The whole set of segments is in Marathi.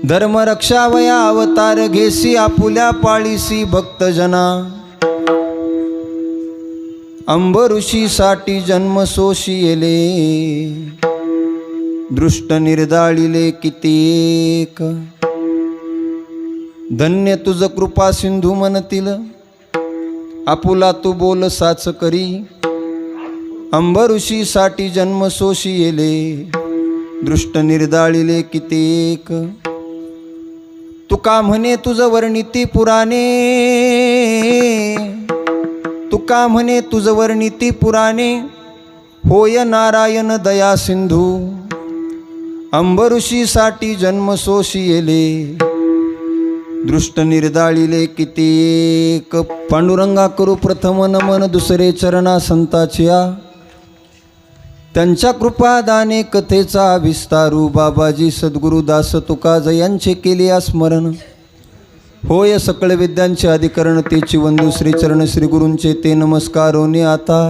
धर्म रक्षावया अवतार घेसी आपुल्या पाळीसी भक्तजना अंबऋषीसाठी जन्म सोशियले दृष्ट निर्दाळिले कित्येक धन्य तुझ कृपा सिंधू मनतील आपुला तू बोल साच करी अंबऋषीसाठी जन्म सोशियले दृष्ट निर्दाळिले कित्येक तुका म्हणे तुझ वर्णिती पुराणे तुका म्हणे तुझ वर्णिती पुराणे होय नारायण दया सिंधू अंबऋषीसाठी जन्म सोशियले दृष्ट निर्दाळिले कित्येक पांडुरंगा करू प्रथम नमन दुसरे चरणा संताच्या त्यांच्या कृपादाने कथेचा विस्तारू बाबाजी सद्गुरु दास तुकाज यांचे केले स्मरण होय सकळ विद्यांचे अधिकरण तेची वंदू श्रीचरण श्री गुरूंचे ते नमस्कारोने आता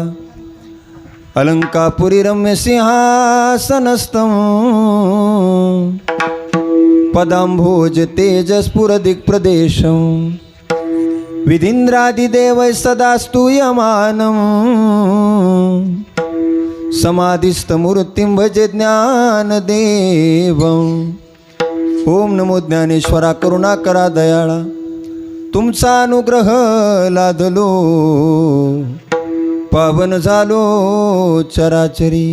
अलंकापुरी रम्य सिंहासनस्थं पदांभोज तेजस्फुर दिक्प्रदेशं विधींद्रादिदेवै सदा स्तूयमानं समाधिस्थमूर्तिं भजे ज्ञानदेवं ओम नमो ज्ञानेश्वरा करुणाकरा दयाळा तुमचा अनुग्रह लादलो पावन झालो चराचरी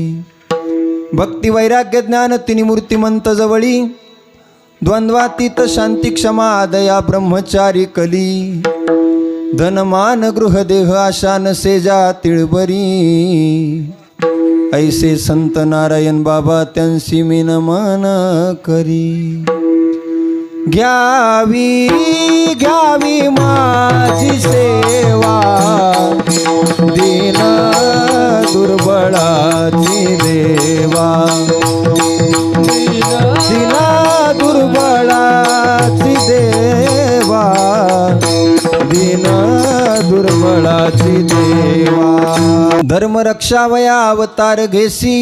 भक्ती वैराग्य ज्ञान तिन्ही मूर्तिमंत जवळी द्वंद्वातीत शांती क्षमा दया ब्रह्मचारी कली धनमान गृहदेह आशा नसेजा तिळबरी ऐसे संत नारायण बाबा त्यांसी मी नमन करी घ्यावी घ्यावी माझी सेवा दीन दुर्बळाची देवा दीन दुर्बळाची देवा दीन दुर्बळाची देवा धर्म रक्षावया अवतार घेसी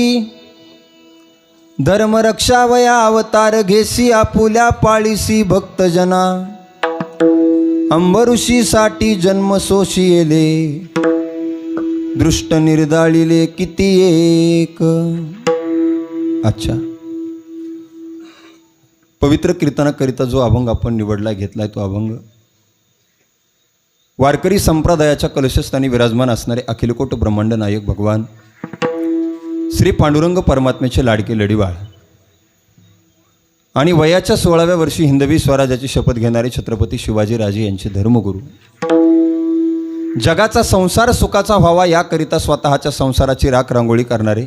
धर्म रक्षावया अवतार घेसी आपुल्या पाळीसी भक्तजना अंबऋषीसाठी जन्म सोशियले दृष्ट निर्दाळिले कित्येक। अच्छा, पवित्र कीर्तनाकरिता जो अभंग आपण निवडला घेतलाय तो अभंग वारकरी संप्रदायाच्या कलशस्थानी विराजमान असणारे अखिलकोट ब्रह्मांड नायक भगवान श्री पांडुरंग परमात्म्याचे लाडके लढीवाळ आणि वयाच्या 16व्या वर्षी हिंदवी स्वराज्याची शपथ घेणारे छत्रपती शिवाजीराजे यांचे धर्मगुरू जगाचा संसार सुखाचा व्हावा याकरिता स्वतःच्या संसाराची राख रांगोळी करणारे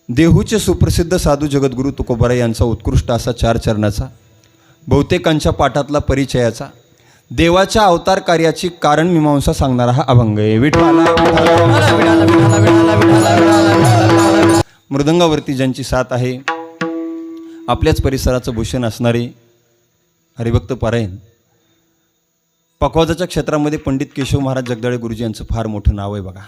देहूचे सुप्रसिद्ध साधू जगद्गुरू तुकोबाराय यांचा उत्कृष्ट असा 4 चरणाचा बहुतेकांच्या पाठातला परिचयाचा देवाच्या अवतार कार्याची कारण मीमांसा सांगणारा हा अभंग आहे। विठ्ठला मृदंगावरती ज्यांची साथ आहे आपल्याच परिसराचं भूषण असणारे हरिभक्त पारायण पखवाजाच्या क्षेत्रामध्ये पंडित केशव महाराज जगदाळे गुरुजी यांचं फार मोठं नाव आहे बघा।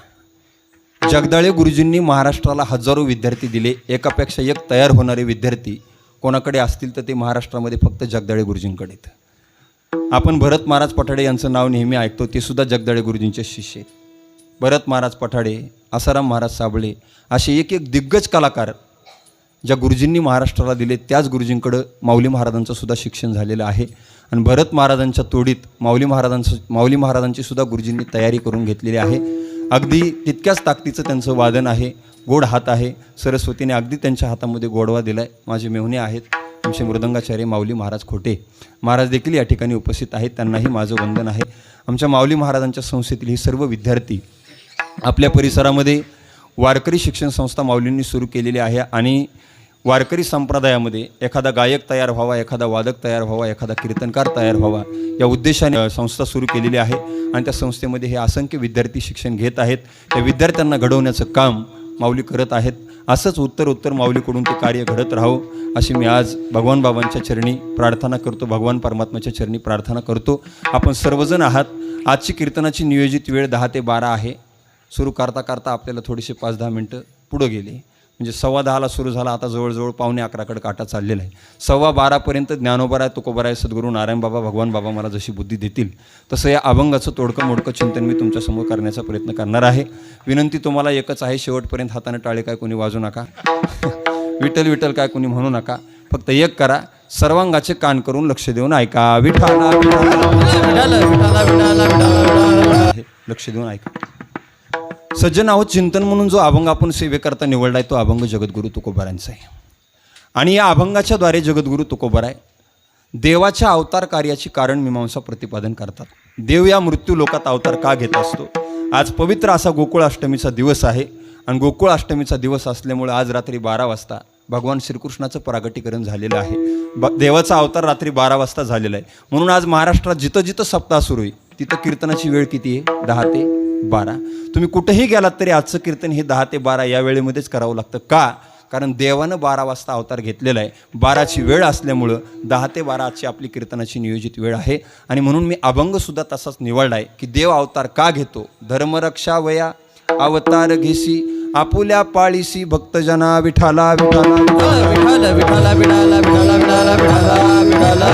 जगदाळे गुरुजींनी महाराष्ट्राला हजारो विद्यार्थी दिले, एकापेक्षा एक तयार होणारे विद्यार्थी कोणाकडे असतील तर ते महाराष्ट्रामध्ये फक्त जगदाळे गुरुजींकडे आहेत। आपण भरत महाराज पठाडे यांचं नाव नेहमी ऐकतो, ते सुद्धा जगदाळे गुरुजींचे शिष्य आहेत। भरत महाराज पठाडे, आसाराम महाराज साबळे असे एक एक दिग्गज कलाकार ज्या गुरुजींनी महाराष्ट्राला दिले त्याच गुरुजींकडं माऊली महाराजांचं सुद्धा शिक्षण झालेलं आहे। आणि भरत महाराजांच्या तोडीत माऊली महाराजांची सुद्धा गुरुजींनी तयारी करून घेतलेली आहे। अगदी तितक्याच ताकदीचं त्यांचं वादन आहे, गोड हात आहे। सरस्वतीने अगदी त्यांच्या हातामध्ये गोडवा दिलाय। माझे मेहुणे आहेत आमचे मृदंगाचार्य माऊली महाराज खोटे महाराज देखील या ठिकाणी उपस्थित आहेत, त्यांनाही माझं वंदन आहे। आमच्या माऊली महाराजांच्या संस्थेतील ही सर्व विद्यार्थी आपल्या परिसरामध्ये वारकरी शिक्षण संस्था माऊलींनी सुरू केलेली आहे आणि वारकरी संप्रदायामध्ये एखादा गायक तयार व्हावा, एखादा वादक तयार व्हावा, एखादा कीर्तनकार तयार व्हावा या उद्देशाने संस्था सुरू केलेली आहे। आणि त्या संस्थेमध्ये हे असंख्य विद्यार्थी शिक्षण घेत आहेत। त्या विद्यार्थ्यांना घडवण्याचं काम माऊली करत आहेत। असंच उत्तर माऊलीकडून ते कार्य घडत राहो अशी मी आज भगवान बाबांच्या चरणी प्रार्थना करतो, भगवान परमात्म्याच्या चरणी प्रार्थना करतो। आपण सर्वजण आहात। आजची कीर्तनाची नियोजित वेळ 10 ते 12 आहे। सुरू करता करता आपल्याला थोडेसे 5-10 मिनटं पुढे गेले। म्हणजे 10:15 सुरू झाला, आता जवळजवळ 11:45 काटा चाललेला आहे. 11:15पर्यंत ज्ञानोबराय, तुकोबराय, सद्गुरू नारायण बाबा, भगवान बाबा मला जशी बुद्धी देतील तसं या अभंगाचं तोडकं मोडकं चिंतन मी तुमच्यासमोर करण्याचा प्रयत्न करणार आहे. विनंती तुम्हाला एकच आहे, शेवटपर्यंत हाताने टाळे काय कोणी वाजू नका, विठ्ठल विठ्ठल काय कोणी म्हणू नका. फक्त एक करा, सर्वांगाचे कान करून लक्ष देऊन ऐका. विठाला लक्ष देऊन ऐका. सज्जन आहोत, चिंतन म्हणून जो अभंग आपण सेवेकरता निवडला आहे तो अभंग जगद्गुरू तुकोबारांचा आहे. आणि या अभंगाच्या द्वारे जगद्गुरू तुकोबाराय देवाच्या अवतार कार्याची कारण मीमांसा प्रतिपादन करतात. देव या मृत्यू लोकात अवतार का घेत असतो. आज पवित्र असा गोकुळ अष्टमीचा दिवस आहे आणि गोकुळ अष्टमीचा दिवस असल्यामुळे आज रात्री 12 वाजता भगवान श्रीकृष्णाचं प्रागटीकरण झालेलं आहे. देवाचा अवतार रात्री 12 वाजता झालेला आहे. म्हणून आज महाराष्ट्रात जिथं जिथं सप्ताह सुरू आहे तिथं कीर्तनाची वेळ किती आहे? 10 ते 12. तुम्ही कुठेही गेलात तरी आजचं कीर्तन हे 10 ते 12 या वेळेमध्येच करावं लागतं. का? कारण देवानं 12 वाजता अवतार घेतलेला आहे. 12ची वेळ असल्यामुळं 10 ते 12 आजची आपली कीर्तनाची नियोजित वेळ आहे. आणि म्हणून मी अभंगसुद्धा तसाच निवडला आहे की देव अवतार का घेतो. धर्मरक्षा वया अवतार घेसी, आपुल्या पाळीसी भक्तजना विठाला विठाला विठाला विठाला विठाला विठाला विठाला विठाला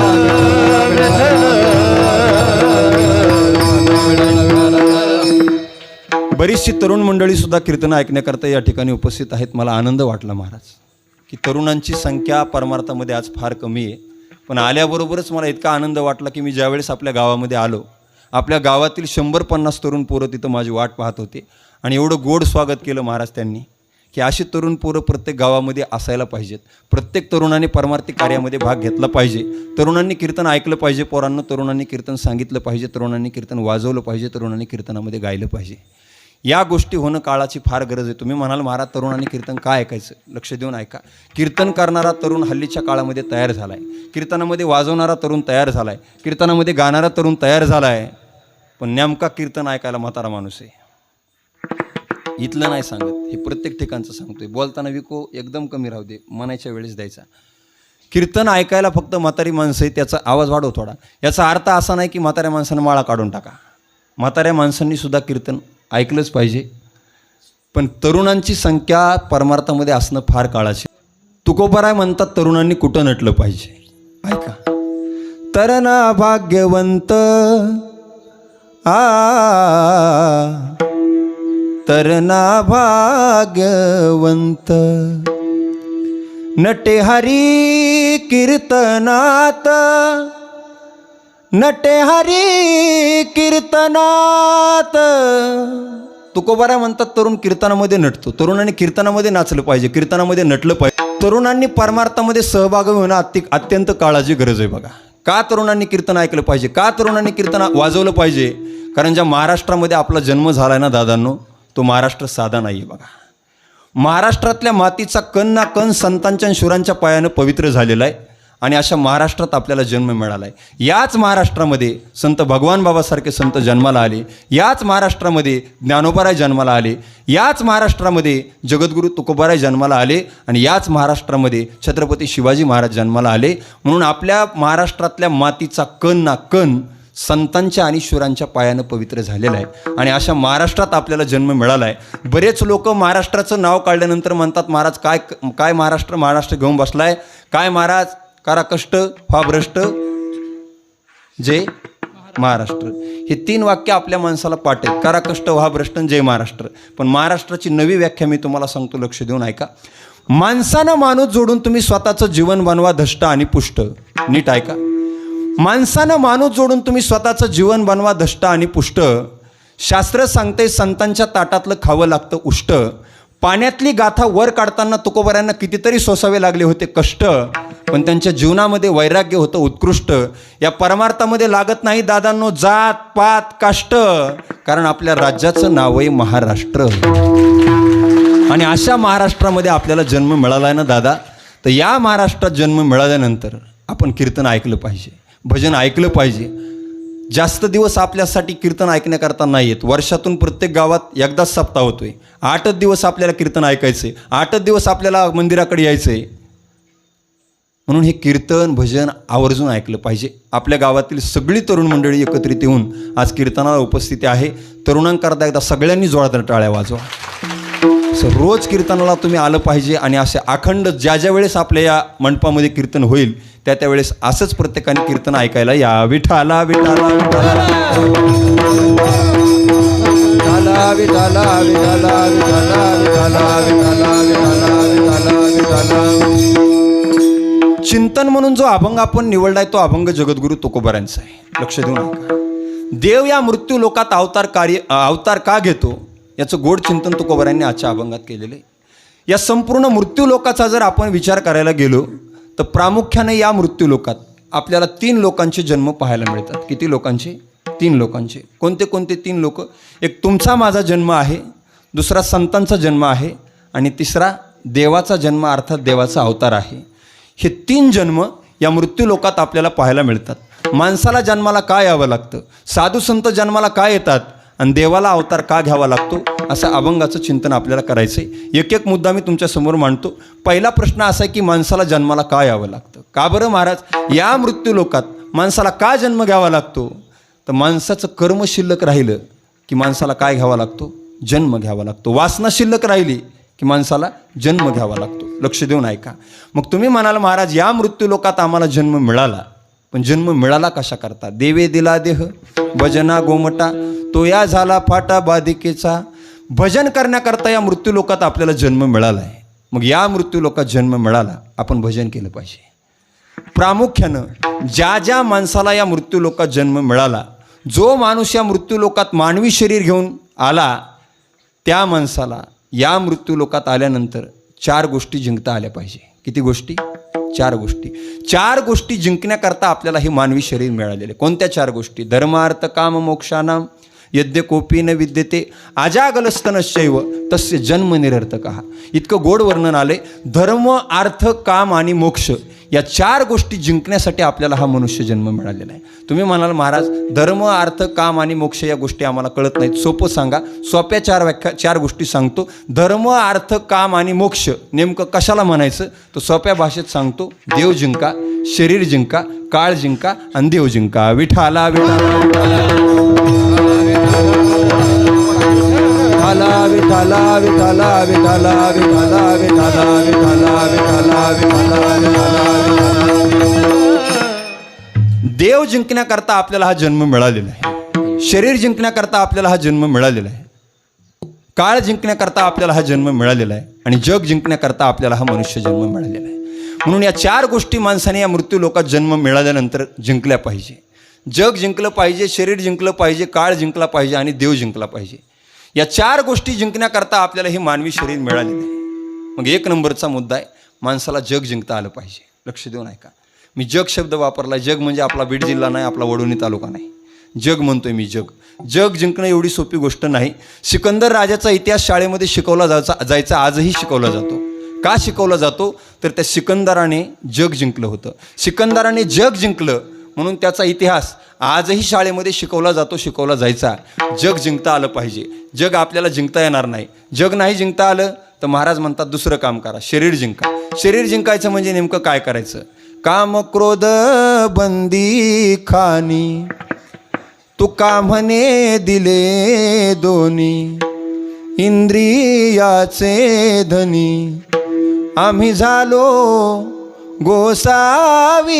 बरीचशी तरुण मंडळी सुद्धा कीर्तन ऐकण्याकरता या ठिकाणी उपस्थित आहेत. मला आनंद वाटला महाराज की तरुणांची संख्या परमार्थामध्ये आज फार कमी आहे. पण आल्याबरोबरच मला इतका आनंद वाटला की मी ज्यावेळेस आपल्या गावामध्ये आलो, आपल्या गावातील 100-50 तरुण पोरं तिथं माझी वाट पाहत होते आणि एवढं गोड स्वागत केलं महाराज त्यांनी की अशी तरुण पोरं प्रत्येक गावामध्ये असायला पाहिजेत. प्रत्येक तरुणाने परमार्थिक कार्यामध्ये भाग घेतला पाहिजे. तरुणांनी कीर्तन ऐकलं पाहिजे, पोरांना तरुणांनी कीर्तन सांगितलं पाहिजे, तरुणांनी कीर्तन वाजवलं पाहिजे, तरुणांनी कीर्तनामध्ये गायलं पाहिजे. या गोष्टी होणं काळाची फार गरज आहे. तुम्ही म्हणाल महाराज तरुणांनी कीर्तन काय ऐकायचं? लक्ष देऊन ऐका. कीर्तन करणारा तरुण हल्लीच्या काळामध्ये तयार झाला आहे. कीर्तनामध्ये वाजवणारा तरुण तयार झाला आहे. कीर्तनामध्ये गाणारा तरुण तयार झाला आहे. पण नेमका कीर्तन ऐकायला म्हातारा माणूस आहे. इथलं नाही सांगत, हे प्रत्येक ठिकाणचं सांगतोय. बोलताना विको एकदम कमी राहू दे, म्हणायच्या वेळेस द्यायचा. कीर्तन ऐकायला फक्त म्हातारी माणसं आहे, त्याचा आवाज वाढव थोडा. याचा अर्थ असा नाही की म्हाताऱ्या माणसानं माळा काढून टाका. म्हाताऱ्या माणसांनी सुद्धा कीर्तन ऐकलंच पाहिजे. पण तरुणांची संख्या परमार्थामध्ये असणं फार काळाची. तुकोबाराय म्हणतात तरुणांनी कुठं नटलं पाहिजे. ऐका. तरणा भाग्यवंत तरणा भाग्यवंत नटे हरी कीर्तनात नटे हरी कीर्तनात. तुकोबाराय म्हणतात तरुण कीर्तनामध्ये नटतो. तरुणांनी कीर्तनामध्ये नाचलं पाहिजे, कीर्तनामध्ये नटलं पाहिजे. तरुणांनी परमार्थामध्ये सहभागी होणं अत्यंत काळाची गरज आहे. बघा का तरुणांनी कीर्तन ऐकलं पाहिजे, का तरुणांनी कीर्तन वाजवलं पाहिजे. कारण ज्या महाराष्ट्रामध्ये आपला जन्म झाला आहे ना दादांनो, तो महाराष्ट्र साधा नाही आहे. बघा महाराष्ट्रातल्या मातीचा कण ना कण संतांच्या आणि शूरांच्या पायानं पवित्र झालेला आहे. आणि अशा महाराष्ट्रात आपल्याला जन्म मिळाला आहे. याच महाराष्ट्रामध्ये संत भगवान बाबासारखे संत जन्माला आले. याच महाराष्ट्रामध्ये ज्ञानोबाराय जन्माला आले. याच महाराष्ट्रामध्ये जगद्गुरू तुकोबाराय जन्माला आले. आणि याच महाराष्ट्रामध्ये छत्रपती शिवाजी महाराज जन्माला आले. म्हणून आपल्या महाराष्ट्रातल्या मातीचा कण ना कण संतांच्या आणि शूरांच्या पायानं पवित्र झालेला आहे. आणि अशा महाराष्ट्रात आपल्याला जन्म मिळाला आहे. बरेच लोक महाराष्ट्राचं नाव काढल्यानंतर म्हणतात महाराज काय काय महाराष्ट्र घेऊन बसलाय, काय महाराज करा कष्ट व्हा भ्रष्ट जय महाराष्ट्र. हे 3 वाक्य आपल्या माणसाला पाठ आहेत. करा कष्ट व्हा भ्रष्ट जय महाराष्ट्र. पण महाराष्ट्राची नवी व्याख्या मी तुम्हाला सांगतो, लक्ष देऊन ऐका. माणसानं माणूस जोडून तुम्ही स्वतःचं जीवन बनवा धष्ट आणि पुष्ट. नीट ऐका. माणसानं माणूस जोडून तुम्ही स्वतःचं जीवन बनवा धष्ट आणि पुष्ट. शास्त्र सांगते संतांच्या ताटातलं खावं लागतं उष्ट. पाण्यातली गाथा वर काढताना तुकोबारायांना कितीतरी सोसावे लागले होते कष्ट. पण त्यांच्या जीवनामध्ये वैराग्य होतं उत्कृष्ट. या परमार्थामध्ये लागत नाही दादांनो जात पात काष्ट. कारण आपल्या राज्याचं नाव आहे महाराष्ट्र. आणि अशा महाराष्ट्रामध्ये आपल्याला जन्म मिळाला आहे ना दादा. तर या महाराष्ट्रात जन्म मिळाल्यानंतर आपण कीर्तन ऐकलं पाहिजे, भजन ऐकलं पाहिजे. जास्त दिवस आपल्यासाठी कीर्तन ऐकण्याकरता नाही आहेत. वर्षातून प्रत्येक गावात एकदाच सप्ताह होतोय. 8 दिवस आपल्याला कीर्तन ऐकायचं आहे, 8 दिवस आपल्याला मंदिराकडे यायचं आहे. म्हणून हे कीर्तन भजन आवर्जून ऐकलं पाहिजे. आपल्या गावातील सगळी तरुण मंडळी एकत्रित येऊन आज कीर्तनाला उपस्थिती आहे. तरुणांकरता एकदा सगळ्यांनी जोरदार टाळ्या वाजवा. असं रोज कीर्तनाला तुम्ही आलं पाहिजे आणि असे अखंड ज्या ज्या वेळेस आपल्या या मंडपामध्ये कीर्तन होईल त्या त्यावेळेस असंच प्रत्येकाने कीर्तन ऐकायला या. विठाला विठाला विठाला विठाला विठाला विठाला विठाला विठाला विठाला विठाला विठाला. चिंतन म्हणून जो अभंग आपण निवडलाय तो अभंग जगद्गुरु तुकोबारांचा आहे. लक्ष देऊ नका. देव या मृत्यू लोकात अवतार का घेतो याचं गोड चिंतन तुकोबारांनी आजच्या अभंगात केलेलं आहे. या संपूर्ण मृत्यू लोकाचा जर आपण विचार करायला गेलो तर प्रामुख्याने या मृत्यू लोकात आपल्याला 3 लोकांचे जन्म पाहायला मिळतात. किती लोकांचे? 3 लोकांचे. कोणते कोणते 3 लोक? एक तुमचा माझा जन्म आहे, दुसरा संतांचा जन्म आहे आणि तिसरा देवाचा जन्म अर्थात देवाचा अवतार आहे. हे 3 जन्म या मृत्यू लोकात आपल्याला पाहायला मिळतात. माणसाला जन्माला का यावं लागतं, साधू संत जन्माला का येतात आणि देवाला अवतार का घ्यावा लागतो, असं अभंगाचं चिंतन आपल्याला करायचं आहे. एक एक मुद्दा मी तुमच्यासमोर मांडतो. पहिला प्रश्न असा आहे की माणसाला जन्माला का यावं लागतं? का बरं महाराज? या मृत्यू लोकात माणसाला का जन्म घ्यावा लागतो? तर माणसाचं कर्म शिल्लक राहिलं की माणसाला काय घ्यावा लागतो? जन्म घ्यावा लागतो. वासना शिल्लक राहिली की माणसाला जन्म घ्यावा लागतो. लक्ष देऊन ऐका. मग तुम्ही म्हणाल महाराज या मृत्यू लोकात आम्हाला जन्म मिळाला, पण जन्म मिळाला कशा करता? देवे दिला देह भजना गोमटा, तो या झाला फाटा बाधिकेचा. भजन करण्याकरता या मृत्यू लोकात आपल्याला जन्म मिळाला आहे. मग या मृत्यू लोकात जन्म मिळाला, आपण भजन केलं पाहिजे. प्रामुख्यानं ज्या ज्या माणसाला या मृत्यू लोकात जन्म मिळाला, जो माणूस या मृत्यू लोकात मानवी शरीर घेऊन आला, त्या माणसाला या मृत्यू लोकात आल्यानंतर 4 गोष्टी जिंकता आल्या पाहिजे. किती गोष्टी? 4 गोष्टी. 4 गोष्टी जिंकण्याकरता आपल्याला हे मानवी शरीर मिळालेले. कोणत्या 4 गोष्टी? धर्म अर्थ काम मोक्षानाम यद्य कोपी न विद्यते अजागलस्तनश्चैव तस्य जन्म निरर्थकः. इतकं गोड वर्णन आले. धर्म अर्थ काम आणि मोक्ष या 4 गोष्टी जिंकण्यासाठी आपल्याला हा मनुष्य जन्म मिळालेला आहे. तुम्ही म्हणाल महाराज धर्म अर्थ काम आणि मोक्ष या गोष्टी आम्हाला कळत नाहीत, सोपं सांगा. सोप्या 4 गोष्टी सांगतो. धर्म अर्थ काम आणि मोक्ष नेमकं कशाला म्हणायचं तो सोप्या भाषेत सांगतो. देव जिंका, शरीर जिंका, काळ जिंका आणि देव जिंका. विठाला विठाला विठाला विठाला विठाला विठाला विठाला विठाला विठाला विठाला विठाला. देव जिंकण्याकरता आपल्याला हा जन्म मिळालेला आहे. शरीर जिंकण्याकरता आपल्याला हा जन्म मिळालेला आहे. काळ जिंकण्याकरता आपल्याला हा जन्म मिळालेला आहे आणि जग जिंकण्याकरता आपल्याला हा मनुष्य जन्म मिळालेला आहे. म्हणून या 4 गोष्टी माणसाने या मृत्यू लोकात जन्म मिळाल्यानंतर जिंकल्या पाहिजे. जग जिंकलं पाहिजे, शरीर जिंकलं पाहिजे, काळ जिंकला पाहिजे आणि देव जिंकला पाहिजे. या 4 गोष्टी जिंकण्याकरता आपल्याला हे मानवी शरीर मिळालेलं आहे. मग 1 नंबरचा मुद्दा आहे, माणसाला जग जिंकता आलं पाहिजे. लक्ष देऊन ऐका. मी जग शब्द वापरला. जग म्हणजे आपला बीड जिल्हा नाही, आपला वडोणी तालुका नाही. जग म्हणतोय मी. जग जिंकणं एवढी सोपी गोष्ट नाही. सिकंदर राजाचा इतिहास शाळेमध्ये शिकवला जायचा आजही शिकवला जातो. का शिकवला जातो? तर त्या सिकंदराने जग जिंकलं होतं. सिकंदराने जग जिंकलं म्हणून त्याचा इतिहास आजही शाळेमध्ये शिकवला जायचा. जग जिंकता आलं पाहिजे. जग आपल्याला जिंकता येणार नाही. जग नाही जिंकता आलं तर महाराज म्हणतात दुसरं काम करा, शरीर जिंका. शरीर जिंकायचं म्हणजे नेमकं काय करायचं? काम क्रोध बंदी खानी, तुका म्हणे दिले दोन्ही, इंद्रियाचे धनी आम्ही झालो गोसावी.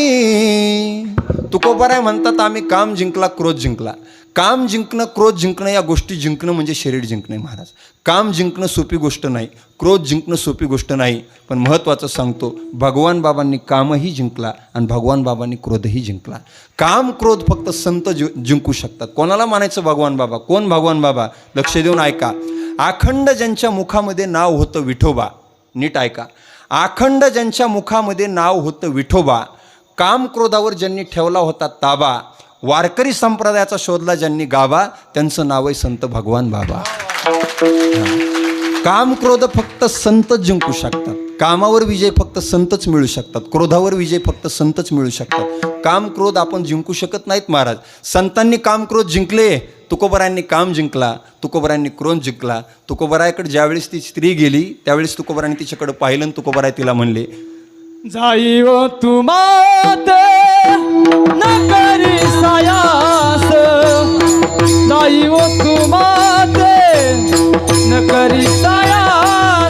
तुकोबाराय म्हणतात आम्ही काम जिंकला, क्रोध जिंकला. काम जिंकणं, क्रोध जिंकणं या गोष्टी जिंकणं म्हणजे शरीर जिंकणे महाराज. काम जिंकणं सोपी गोष्ट नाही, क्रोध जिंकणं सोपी गोष्ट नाही. पण महत्त्वाचं सांगतो, भगवान बाबांनी कामही जिंकला आणि भगवान बाबांनी क्रोधही जिंकला. काम क्रोध फक्त संत जिंकू शकतात. कोणाला मानायचं भगवान बाबा? कोण भगवान बाबा? लक्ष देऊन ऐका. अखंड ज्यांच्या मुखामध्ये नाव होतं विठोबा, नीट ऐका. अखंड ज्यांच्या मुखामध्ये नाव होतं विठोबा, काम क्रोधावर ज्यांनी ठेवला होता ताबा, वारकरी संप्रदायाचा शोधला ज्यांनी गावा, त्यांचं नाव आहे संत भगवान बाबा. काम क्रोध फक्त संतच जिंकू शकतात. कामावर विजय फक्त संतच मिळू शकतात. क्रोधावर विजय फक्त संतच मिळू शकतात. काम क्रोध आपण जिंकू शकत नाहीत महाराज. संतांनी काम क्रोध जिंकले, तुकोबारायांनी काम जिंकला, तुकोबारायांनी क्रोध जिंकला. तुकोबारायाकडे ज्यावेळेस ती स्त्री गेली त्यावेळेस तुकोबारायांनी तिच्याकडे पाहिलं आणि तुकोबाराय तिला म्हणले, जाईव तुमात न करी सायास, जाईव तुमात न करी सायास.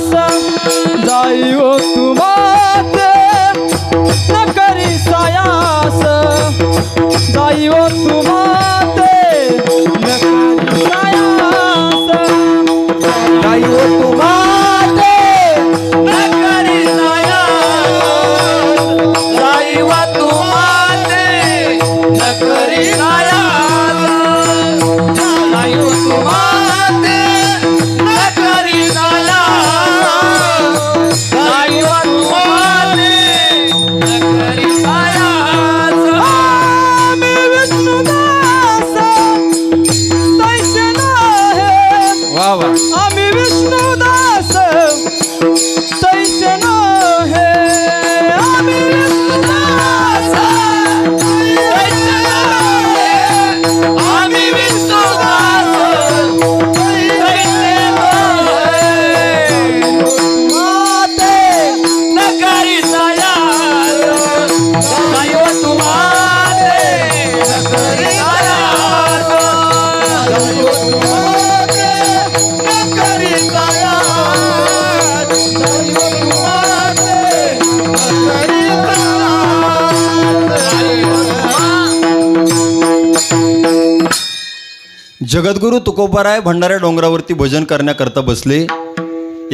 जगद्गुरू तुकोबाराय भंडारा डोंगरावरती भजन करण्याकरता बसले.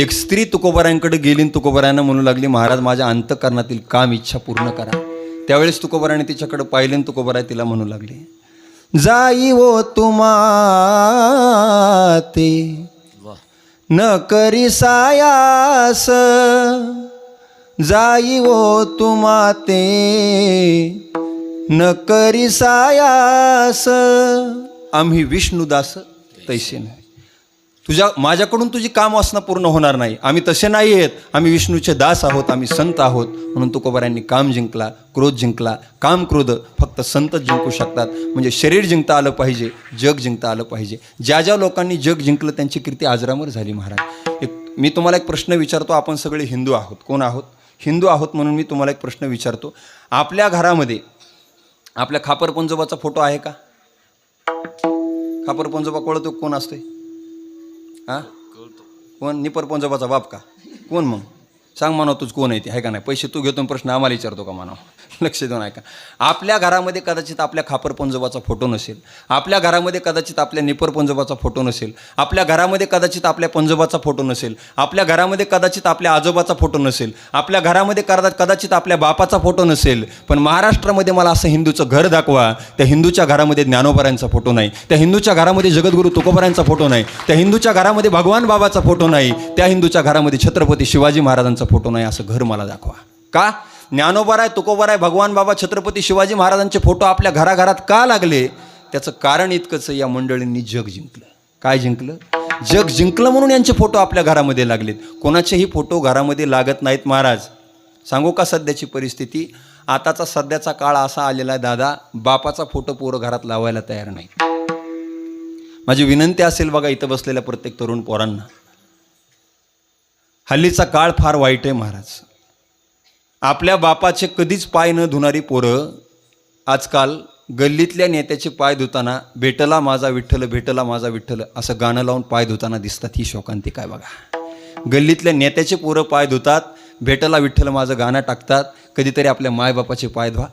एक स्त्री तुकोबारायांकडे गेली आणि तुकोबारायांना म्हणू लागली, महाराज माझ्या अंतःकरणातील काम इच्छा पूर्ण करा. त्यावेळेस तुकोबाराने तिच्याकडे पाहिले आणि तुकोबाराय तिला म्हणू लागले, जाई ओ तुम्हा ते न करी सायास, जाई ओ तुम्हा ते न करी सायास, आम्ही विष्णुदास तैसे नाही. माझ्याकडून तुझी काम वासना पूर्ण होणार नाही. आम्ही तसे नाही आहेत. आम्ही विष्णूचे दास आहोत, आम्ही संत आहोत. म्हणून तुकोबारायांनी काम जिंकला, क्रोध जिंकला. काम क्रोध फक्त संतच जिंकू शकतात. म्हणजे शरीर जिंकता आलं पाहिजे, जग जिंकता आलं पाहिजे. ज्या ज्या लोकांनी जग जिंकलं त्यांची कीर्ती आजरामर झाली. महाराज मी तुम्हाला एक प्रश्न विचारतो. आपण सगळे हिंदू आहोत. कोण आहोत? हिंदू आहोत. म्हणून मी तुम्हाला एक प्रश्न विचारतो. आपल्या घरामध्ये आपल्या खापर पंजोबाचा फोटो आहे का? खापर पंजोबा कळतो कोण असते? हां, कोण? निपर पंजोबाचा बाप का? कोण मग? सांग म्हणा तूच कोण आहे ते, आहे का नाही? पैसे तू घेतो प्रश्न आम्हाला विचारतो का म्हणा? लक्ष देऊन ऐका. आपल्या घरामध्ये कदाचित आपल्या खापर पंजोबाचा फोटो नसेल. आपल्या घरामध्ये कदाचित आपल्या निपर पंजोबाचा फोटो नसेल. आपल्या घरामध्ये कदाचित आपल्या पंजोबाचा फोटो नसेल. आपल्या घरामध्ये कदाचित आपल्या आजोबाचा फोटो नसेल. आपल्या घरामध्ये कदाचित आपल्या बापाचा फोटो नसेल. पण महाराष्ट्रामध्ये मला असं हिंदूचं घर दाखवा, त्या हिंदूच्या घरामध्ये ज्ञानोबारायांचा फोटो नाही. त्या हिंदूच्या घरामध्ये जगद्गुरू तुकोबारायांचा फोटो नाही. त्या हिंदूच्या घरामध्ये भगवान बाबाचा फोटो नाही. त्या हिंदूच्या घरामध्ये छत्रपती शिवाजी महाराजांचा फोटो नाही. असं घर मला दाखवा. का? ज्ञानोबाराय, तुकोबाराय, भगवान बाबा, छत्रपती शिवाजी महाराजांचे फोटो आपल्या घराघरात का लागले? त्याचं कारण इतकंच, या मंडळींनी जग जिंकलं. काय जिंकलं? जग जिंकलं म्हणून यांचे फोटो आपल्या घरामध्ये लागलेत. कोणाचेही फोटो घरामध्ये लागत नाहीत. महाराज सांगू का सध्याची परिस्थिती? आताचा सध्याचा काळ असा आलेला आहे दादा, बापाचा फोटो पोरं घरात लावायला तयार नाही. माझी विनंती असेल बघा इथं बसलेल्या प्रत्येक तरुण पोरांना, हल्लीचा काळ फार वाईट आहे महाराज. आपल्या बापाचे कधीच पाय न धुणारी पोरं आजकाल गल्लीतल्या नेत्याचे पाय धुताना भेटला माझा विठ्ठल, भेटला माझा विठ्ठल असं गाणं लावून पाय धुताना दिसतात. ही शोकांती काय बघा. गल्लीतल्या नेत्याचे पोरं पाय धुतात, भेटला विठ्ठल माझं गाणं टाकतात. कधीतरी आपल्या मायबापाचे पाय धुवा.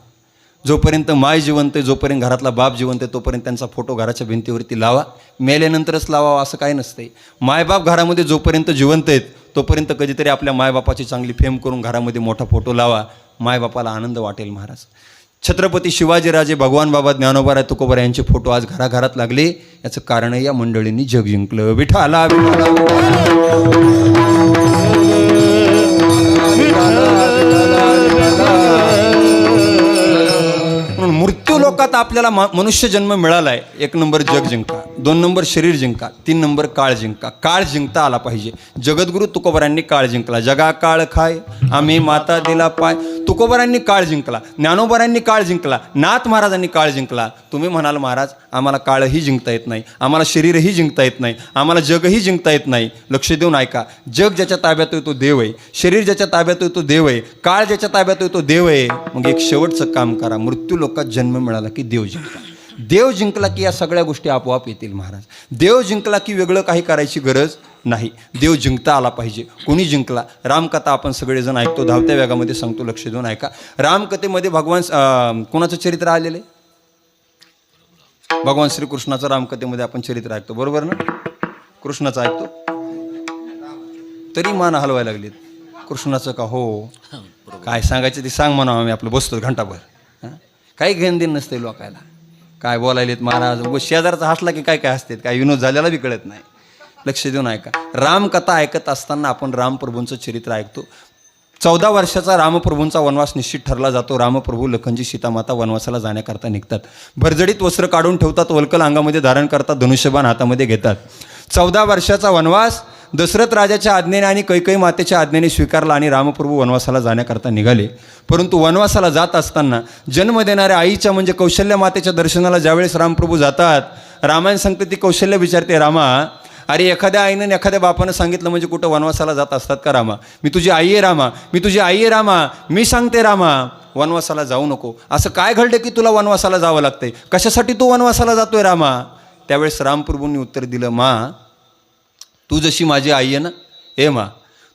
जोपर्यंत माय जिवंत आहे, जोपर्यंत घरातला बाप जिवंत आहे, तोपर्यंत त्यांचा फोटो घराच्या भिंतीवरती लावा. मेल्यानंतरच लावावा असं काही नसते. मायबाप घरामध्ये जोपर्यंत जिवंत आहेत तोपर्यंत कधीतरी आपल्या मायबापाची चांगली फेम करून घरामध्ये मोठा फोटो लावा. मायबापाला आनंद वाटेल. महाराज छत्रपती शिवाजीराजे, भगवान बाबा, ज्ञानोबाराय, तुकोबाराय यांचे फोटो आज घराघरात लागले. याचं कारण या मंडळींनी जग जिंकलं. विठाला म्हणून मृत्यू लोकात आपल्याला मनुष्य जन्म मिळालाय. 1 नंबर जग जिंका, 2 नंबर शरीर जिंका, 3 नंबर काळ जिंका. काळ जिंकता आला पाहिजे. जगद्गुरू तुकोबारायांनी काळ जिंकला. जगा काळ खाय आम्ही माता दिला पाय. तुकोबारायांनी काळ जिंकला. ज्ञानोबारायांनी काळ जिंकला. नाथ महाराजांनी काळ जिंकला. तुम्ही म्हणाल महाराज आम्हाला काळही जिंकता येत नाही, आम्हाला शरीरही जिंकता येत नाही, आम्हाला जगही जिंकता येत नाही. लक्ष देऊन ऐका. जग ज्याच्या ताब्यात आहे तो देव आहे. शरीर ज्याच्या ताब्यात आहे तो देव आहे. काळ ज्याच्या ताब्यात आहे तो देव आहे. मग एक शेवटचं काम करा. मृत्यू लोकात जन्म मिळाला की देव जिंकला. देव जिंकला की या सगळ्या गोष्टी आपोआप येतील. महाराज देव जिंकला की वेगळं काही करायची गरज नाही. देव जिंकता आला पाहिजे. कोणी जिंकला? रामकथा आपण सगळेजण ऐकतो. धावत्या वेगामध्ये सांगतो, लक्ष देऊन ऐका. रामकथेमध्ये भगवान कोणाचं चरित्र आलेलं आहे? भगवान श्रीकृष्णाचं रामकथेमध्ये आपण चरित्र ऐकतो. बरोबर ना? कृष्णाचं ऐकतो तरी मान हलवायला लागलीत. कृष्णाचं का? हो. काय सांगायचं ते सांग म्हणा. आम्ही आपलं बसतो घंटाभर. काही घेण देण नसते लोकायला. काय बोलायलेत महाराज. शेजारचा हसला की काय काय असते, काय विनोद झालेला बी कळत नाही. लक्ष देऊन ऐका. रामकथा ऐकत असताना आपण रामप्रभूंचं चरित्र ऐकतो. 14 वर्षाचा रामप्रभूंचा वनवास निश्चित ठरला जातो. रामप्रभू, लखनजी, सीतामाता वनवासाला जाण्याकरता निघतात. भरजडीत वस्त्र काढून ठेवतात, वल्कल अंगामध्ये धारण करतात, धनुष्यबाण हातामध्ये घेतात. 14 वर्षाचा वनवास दशरथ राजाच्या आज्ञेने आणि कैकेयी मातेच्या आज्ञेने स्वीकारला आणि रामप्रभू वनवासाला जाण्याकरता निघाले. परंतु वनवासाला जात असताना जन्म देणाऱ्या आईच्या म्हणजे कौशल्य मातेच्या दर्शनाला ज्यावेळेस रामप्रभू जातात, रामायण सांगते ती कौशल्य विचारते, रामा अरे एखाद्या आईनं एखाद्या बापानं सांगितलं म्हणजे कुठं वनवासाला जात असतात का रामा? मी तुझी आई आहे रामा, मी तुझी आई आहे रामा, मी सांगते रामा वनवासाला जाऊ नको. असं काय घडलं की तुला वनवासाला जावं लागतंय? कशासाठी तू वनवासाला जातोय रामा? त्यावेळेस रामप्रभूंनी उत्तर दिलं, मा तू जशी माझी आई आहे ना, ए मा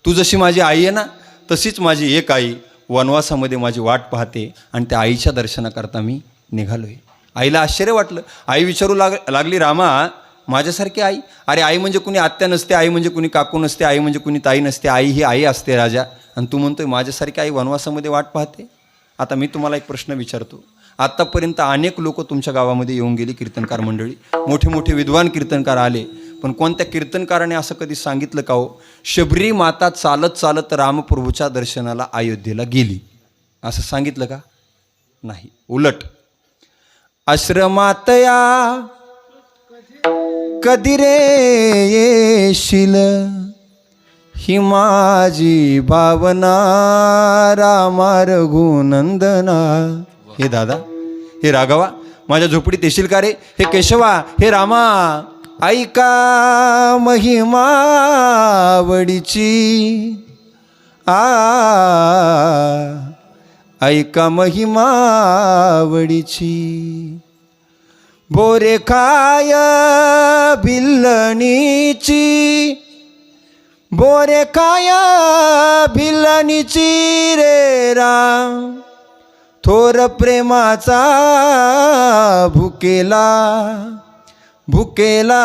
तू जशी माझी आई आहे ना, तशीच माझी एक आई वनवासामध्ये माझी वाट पाहते आणि त्या आईच्या दर्शनाकरता मी निघालोय. आईला आश्चर्य वाटलं. आई विचारू लागली, रामा माझ्यासारखी आई? अरे आई म्हणजे कुणी आत्या नसते, आई म्हणजे कुणी काकू नसते, आई म्हणजे कुणी ताई नसते, आई ही आई असते राजा. आणि तू म्हणतोय माझ्यासारखी आई वनवासामध्ये वाट पाहते. आता मी तुम्हाला एक प्रश्न विचारतो. आत्तापर्यंत अनेक लोक तुमच्या गावामध्ये येऊन गेली, कीर्तनकार मंडळी, मोठे मोठे विद्वान कीर्तनकार आले, पण कोणत्या कीर्तनकाराने असं कधी सांगितलं का हो, शबरी माता चालत चालत रामप्रभूच्या दर्शनाला अयोध्येला गेली, असं सांगितलं का? नाही. उलट आश्रमातया कधी रे येशील, ही माझी भावना रामा रघुनंदना. हे दादा, हे राघवा, माझ्या झोपडीत येशील का रे? हे केशवा, हे रामा, ऐका महिमा आवडीची, ऐका महिमा आवडीची. बोरे खाय भिल्लणीची, बोरे खाय भिल्लणीची रे राम, थोर प्रेमाचा भुकेला, भुकेला,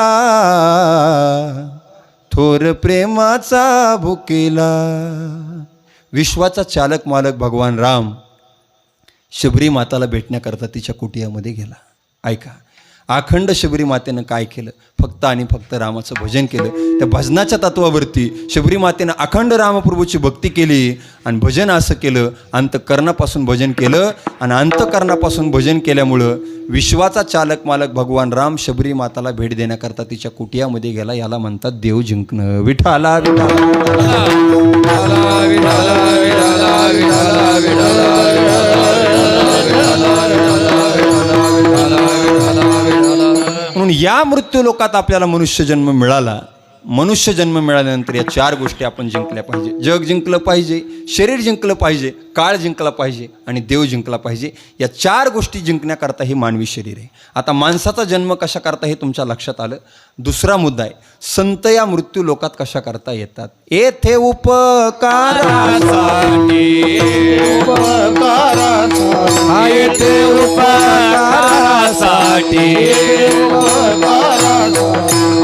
थोर प्रेमाचा भुकेला. विश्वाचा चालक मालक भगवान राम शबरी माताला भेटण्याकरता तिच्या कुटियामध्ये गेला. ऐका, अखंड शबरी मातेनं काय केलं? फक्त आणि फक्त रामाचं भजन केलं. त्या भजनाच्या तत्वावरती शबरी मातेनं अखंड रामप्रभूची भक्ती केली आणि भजन असं केलं, अंतकरणापासून भजन केलं. आणि अंतकरणापासून भजन केल्यामुळं विश्वाचा चालक मालक भगवान राम शबरी माताला भेट देण्याकरता तिच्या कुटियामध्ये गेला. याला म्हणतात देव जिंकणं. विठाला विठाला म्हणून या मृत्यू लोकात आपल्याला मनुष्य जन्म मिळाला. मनुष्य जन्म मिळाल्यानंतर या 4 गोष्टी आपण जिंकल्या पाहिजे. जग जिंकलं पाहिजे, शरीर जिंकलं पाहिजे, काळ जिंकला पाहिजे आणि देव जिंकला पाहिजे. या 4 गोष्टी जिंकण्याकरता हे मानवी शरीर आहे. आता माणसाचा जन्म कशा करता हे तुमच्या लक्षात आलं. दुसरा मुद्दा आहे, संत या मृत्यू लोकात कशा करता येतात. येथे उपकारासाठी, येथे उपकारासाठी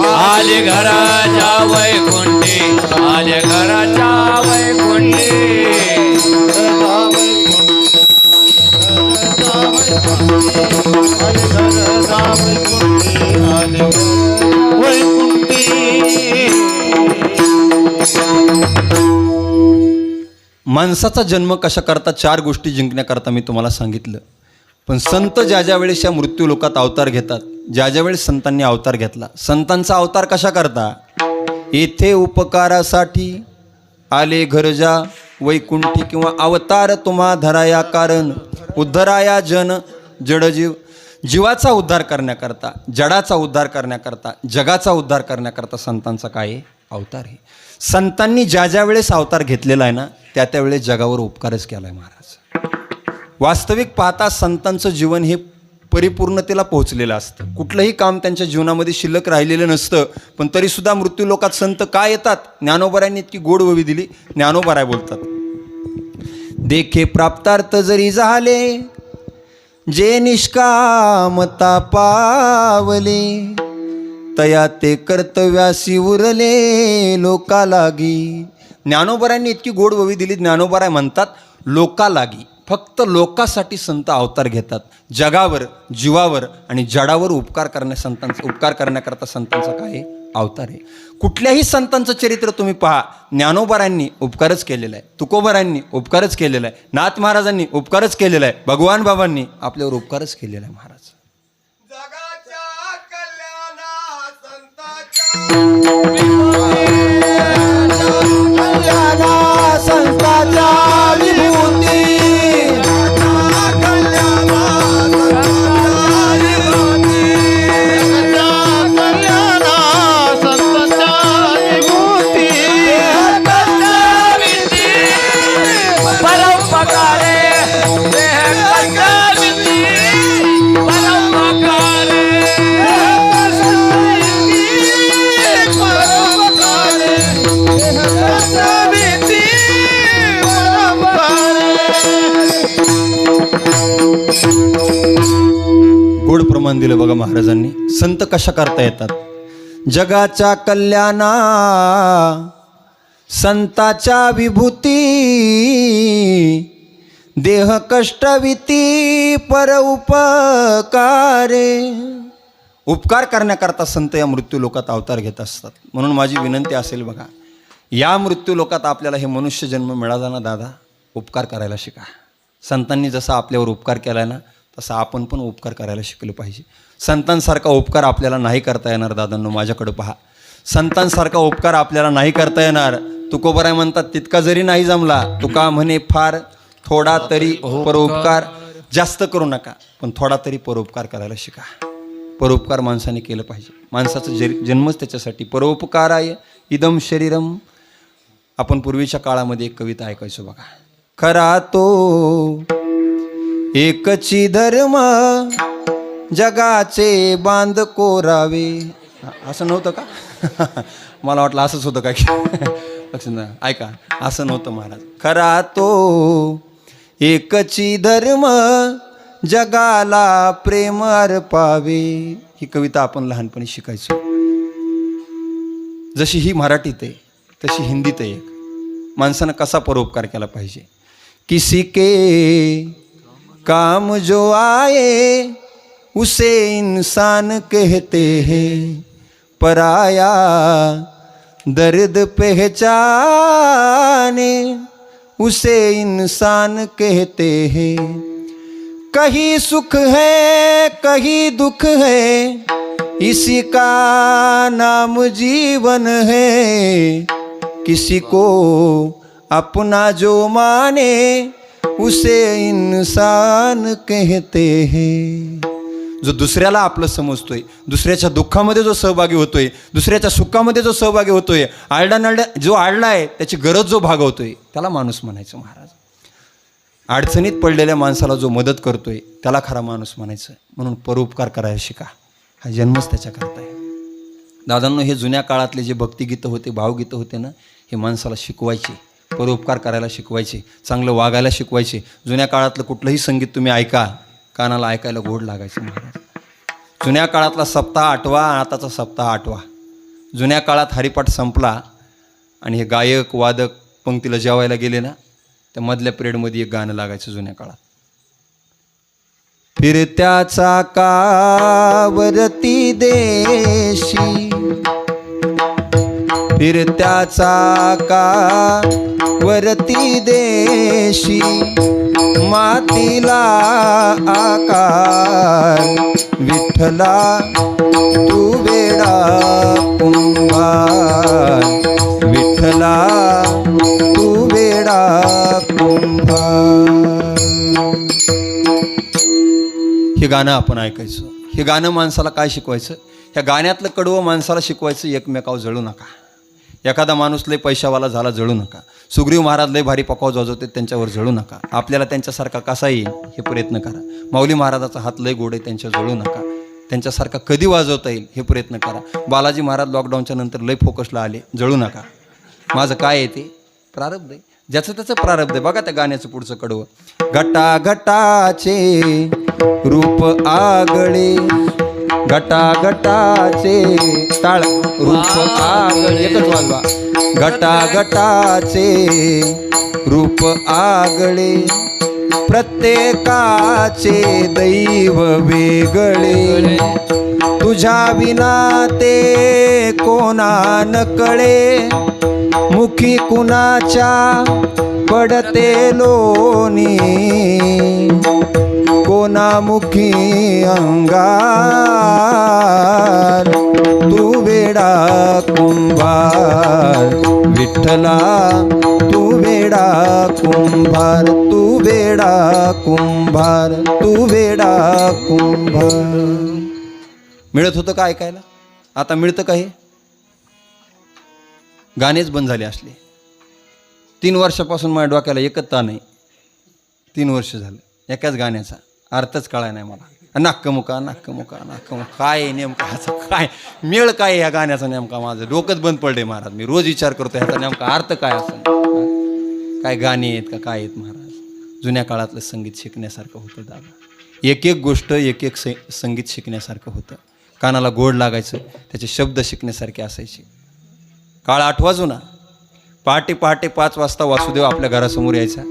आले घराच्या वैकुंठी, आले घराच्या वैकुंठी. माणसाचा जन्म कशा करता 4 गोष्टी जिंकण्याकरता मी तुम्हाला सांगितलं. पण संत ज्या ज्या वेळेस या मृत्यू लोकात अवतार घेतात, ज्या ज्या वेळेस संतांनी अवतार घेतला, संतांचा अवतार कशा करता? येथे उपकारासाठी आले घरजा वैकुंठी, किंवा अवतार तुम्हा धराया कारण उद्धराया जन जडजीव. जीवाचा उद्धार करण्याकरता, जडाचा उद्धार करण्याकरता, जगाचा उद्धार करण्याकरता संतांचा काय आहे? अवतार आहे. संतांनी ज्या ज्या वेळेस अवतार घेतलेला आहे ना, त्या त्यावेळेस जगावर उपकारच केला आहे महाराज. वास्तविक पाहता संतांचं जीवन हे परिपूर्णतेला पोहोचलेलं असतं. कुठलंही काम त्यांच्या जीवनामध्ये शिल्लक राहिलेलं नसतं. पण तरीसुद्धा मृत्यू लोकात संत का येतात? ज्ञानोबारायांनी इतकी गोड ववी दिली. ज्ञानोबाराय बोलतात, देखे प्राप्तार्थ जरी झाले, जे निष्कामता पावले, तया ते कर्तव्यासी उरले लोका लागी. ज्ञानोबारायांनी इतकी गोड ववी दिली. ज्ञानोबाराय म्हणतात, लोका लागी, फक्त लोकासाठी संत अवतार घेतात. जगावर, जीवावर आणि जडावर उपकार करण्याकरता संतांचा काय आहे? अवतार आहे. कुठल्याही संतांचं चरित्र तुम्ही पहा, ज्ञानोबारायांनी उपकारच केलेला आहे, तुकोबारायांनी उपकारच केलेला आहे, नाथ महाराजांनी उपकारच केलेला आहे, भगवान बाबांनी आपल्यावर उपकारच केलेला आहे. महाराज संतांच्या विभूती, गोड प्रमाण दिलं बघा महाराजांनी. संत कशा करता येतात? जगाच्या कल्याणा संताच्या विभूती देह कष्टविती पर उपकारे. उपकार करण्याकरता संत या मृत्यू लोकात अवतार घेत असतात. म्हणून माझी विनंती असेल बघा, या मृत्यू लोकात आपल्याला हे मनुष्य जन्म मिळाला ना दादा, उपकार करायला शिका. संतांनी जसा आपल्यावर उपकार केला ना तसा आपण पण उपकार करायला शिकलं पाहिजे. संतांसारखा उपकार आपल्याला नाही करता येणार दादांनो, माझ्याकडं पहा. संतांसारखा उपकार आपल्याला नाही करता येणार. तुकोबराय म्हणतात तितका जरी नाही जमला, तुका म्हणे फार थोडा तरी परोपकार. जास्त करू नका पण थोडा तरी परोपकार करायला शिका. परोपकार माणसाने केलं पाहिजे. माणसाचं जन्मच त्याच्यासाठी. परोपकाराय इदम शरीरम. आपण पूर्वीच्या काळामध्ये एक कविता ऐकायचो बघा. खरा तो एकची धर्म जगाचे बांध कोरावे. असं नव्हतं का? मला वाटलं असंच होतं काय. ऐका, असं नव्हतं महाराज. खरा तो एकची धर्म जगाला प्रेम अर्पावे. ही कविता आपण लहानपणी शिकायचो. जशी ही मराठीत आहे तशी हिंदीत आहे. एक माणसानं कसा परोपकार केला पाहिजे. किसी के काम जो आए उसे इंसान कहते हैं, पराया दर्द पहचाने उसे इंसान कहते हैं. कहीं सुख है कहीं दुख है, इसी का नाम जीवन है. किसी को अपना जो माने उसे इंसान कहते हैं. जो दुसऱ्याला आपलं समजतोय, दुसऱ्याच्या दुःखामध्ये जो सहभागी होतोय, दुसऱ्याच्या सुखामध्ये जो सहभागी होतोय, आरडानरडा जो आडला आहे त्याची गरज जो भागवतोय त्याला माणूस म्हणायचं महाराज. अडचणीत पडलेल्या माणसाला जो मदत करतोय त्याला खरा माणूस म्हणायचं. म्हणून परोपकार करायला शिका. हा जन्मच त्याच्याकरता आहे. दादांनो, हे जुन्या काळातले जे भक्तिगीतं होते, भावगीतं होते ना, हे माणसाला शिकवायचे. परोपकार करायला शिकवायचे, चांगलं वागायला शिकवायचे. जुन्या काळातलं कुठलंही संगीत तुम्ही ऐका, कानाला ऐकायला गोड लागायचं महाराज. जुन्या काळातला सप्ताह आठवा, आताचा सप्ताह आठवा. जुन्या काळात हरिपाठ संपला आणि हे गायक वादक पंक्तीला जेवायला गेले ना, त्या मधल्या पिरियडमध्ये एक गाणं लागायचं जुन्या काळात. फिरत्या चाकावरती देशी, फिरत्या चाकावरती देशी, मातीला आकार विठ्ठला तू वेडा कुंभार. विठ्ठला तू वेडा कुंभार. हे गाणं आपण ऐकायचं. हे गाणं माणसाला काय शिकवायचं? ह्या गाण्यातलं कडवं माणसाला शिकवायचं, एकमेकावर जळू नका. एखादा माणूस लय पैशावाला झाला, जळू नका. सुग्रीव महाराज लय भारी पकाव वाजवते, त्यांच्यावर जळू नका. आपल्याला त्यांच्यासारखा कसा येईल हे प्रयत्न करा. माऊली महाराजाचा हात लय गोड आहे, त्यांच्या जळू नका. त्यांच्यासारखा कधी वाजवता येईल हे प्रयत्न करा. बालाजी महाराज लॉकडाऊनच्या नंतर लय फोकसला आले, जळू नका. माझं काय आहे ते प्रारब्ध आहे, ज्याचं त्याचं प्रारब्ध आहे. बघा त्या गाण्याचं पुढचं कडवं. घटा घटाचे रूप आगळे, घटा घटाचे टाळ रूप आगळे. एकच वाजवा. घटा घटाचे रूप आगळे, प्रत्येकाचे दैव वेगळे. तुझ्या विना ते कोणा न कळे, मुखी कुणाच्या पडते लोणी, कोणामुखी अंगार. तू वेडा कुंभार विठ्ठला, तू वेडा कुंभार. तू वेडा कुंभार, तू वेडा कुंभार. मिळत होतं का ऐकायला? आता मिळतं का? हे गाणेच बंद झाले असले. 3 वर्षापासून माझ्या डोक्याला एकच ताण आहे. 3 वर्ष झालं एकाच गाण्याचा अर्थच कळाय नाही मला. नाक्कमुका नाक्कमुका नाक्कमुका काय आहे नेमका? ह्याचा काय मेळ काय ह्या गाण्याचा नेमका? माझं डोकंच बंद पडले महाराज. मी रोज विचार करतो ह्याचा नेमका अर्थ काय असेल. काय गाणी आहेत का काय आहेत महाराज? जुन्या काळातलं संगीत शिकण्यासारखं होतं दादा. एक एक गोष्ट एक एक संगीत शिकण्यासारखं होतं. कानाला गोड लागायचं, त्याचे शब्द शिकण्यासारखे असायचे. काळ आठवा जुना. पहाटे 5 वाजता वासुदेव आपल्या घरासमोर यायचा.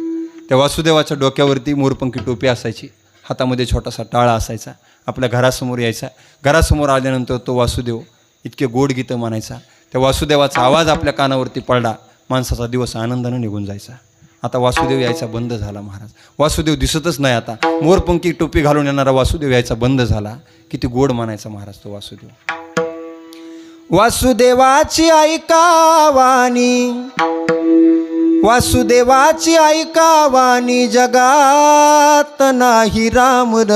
त्या वासुदेवाच्या डोक्यावरती मोरपंखी टोपी असायची, हातामध्ये छोटासा टाळा असायचा. आपल्या घरासमोर यायचा. घरासमोर आल्यानंतर तो वासुदेव इतके गोड गीतं म्हणायचा. त्या वासुदेवाचा आवाज आपल्या कानावरती पडला, माणसाचा दिवस आनंदानं निघून जायचा. आता वासुदेव यायचा बंद झाला महाराज. वासुदेव दिसतच नाही आता. मोरपंखी टोपी घालून येणारा वासुदेव यायचा बंद झाला. किती गोड म्हणायचा महाराज तो वासुदेव. वासुदेवाची ऐकावानी, वासुदेवाची ऐकावानी जगात नाही राम र.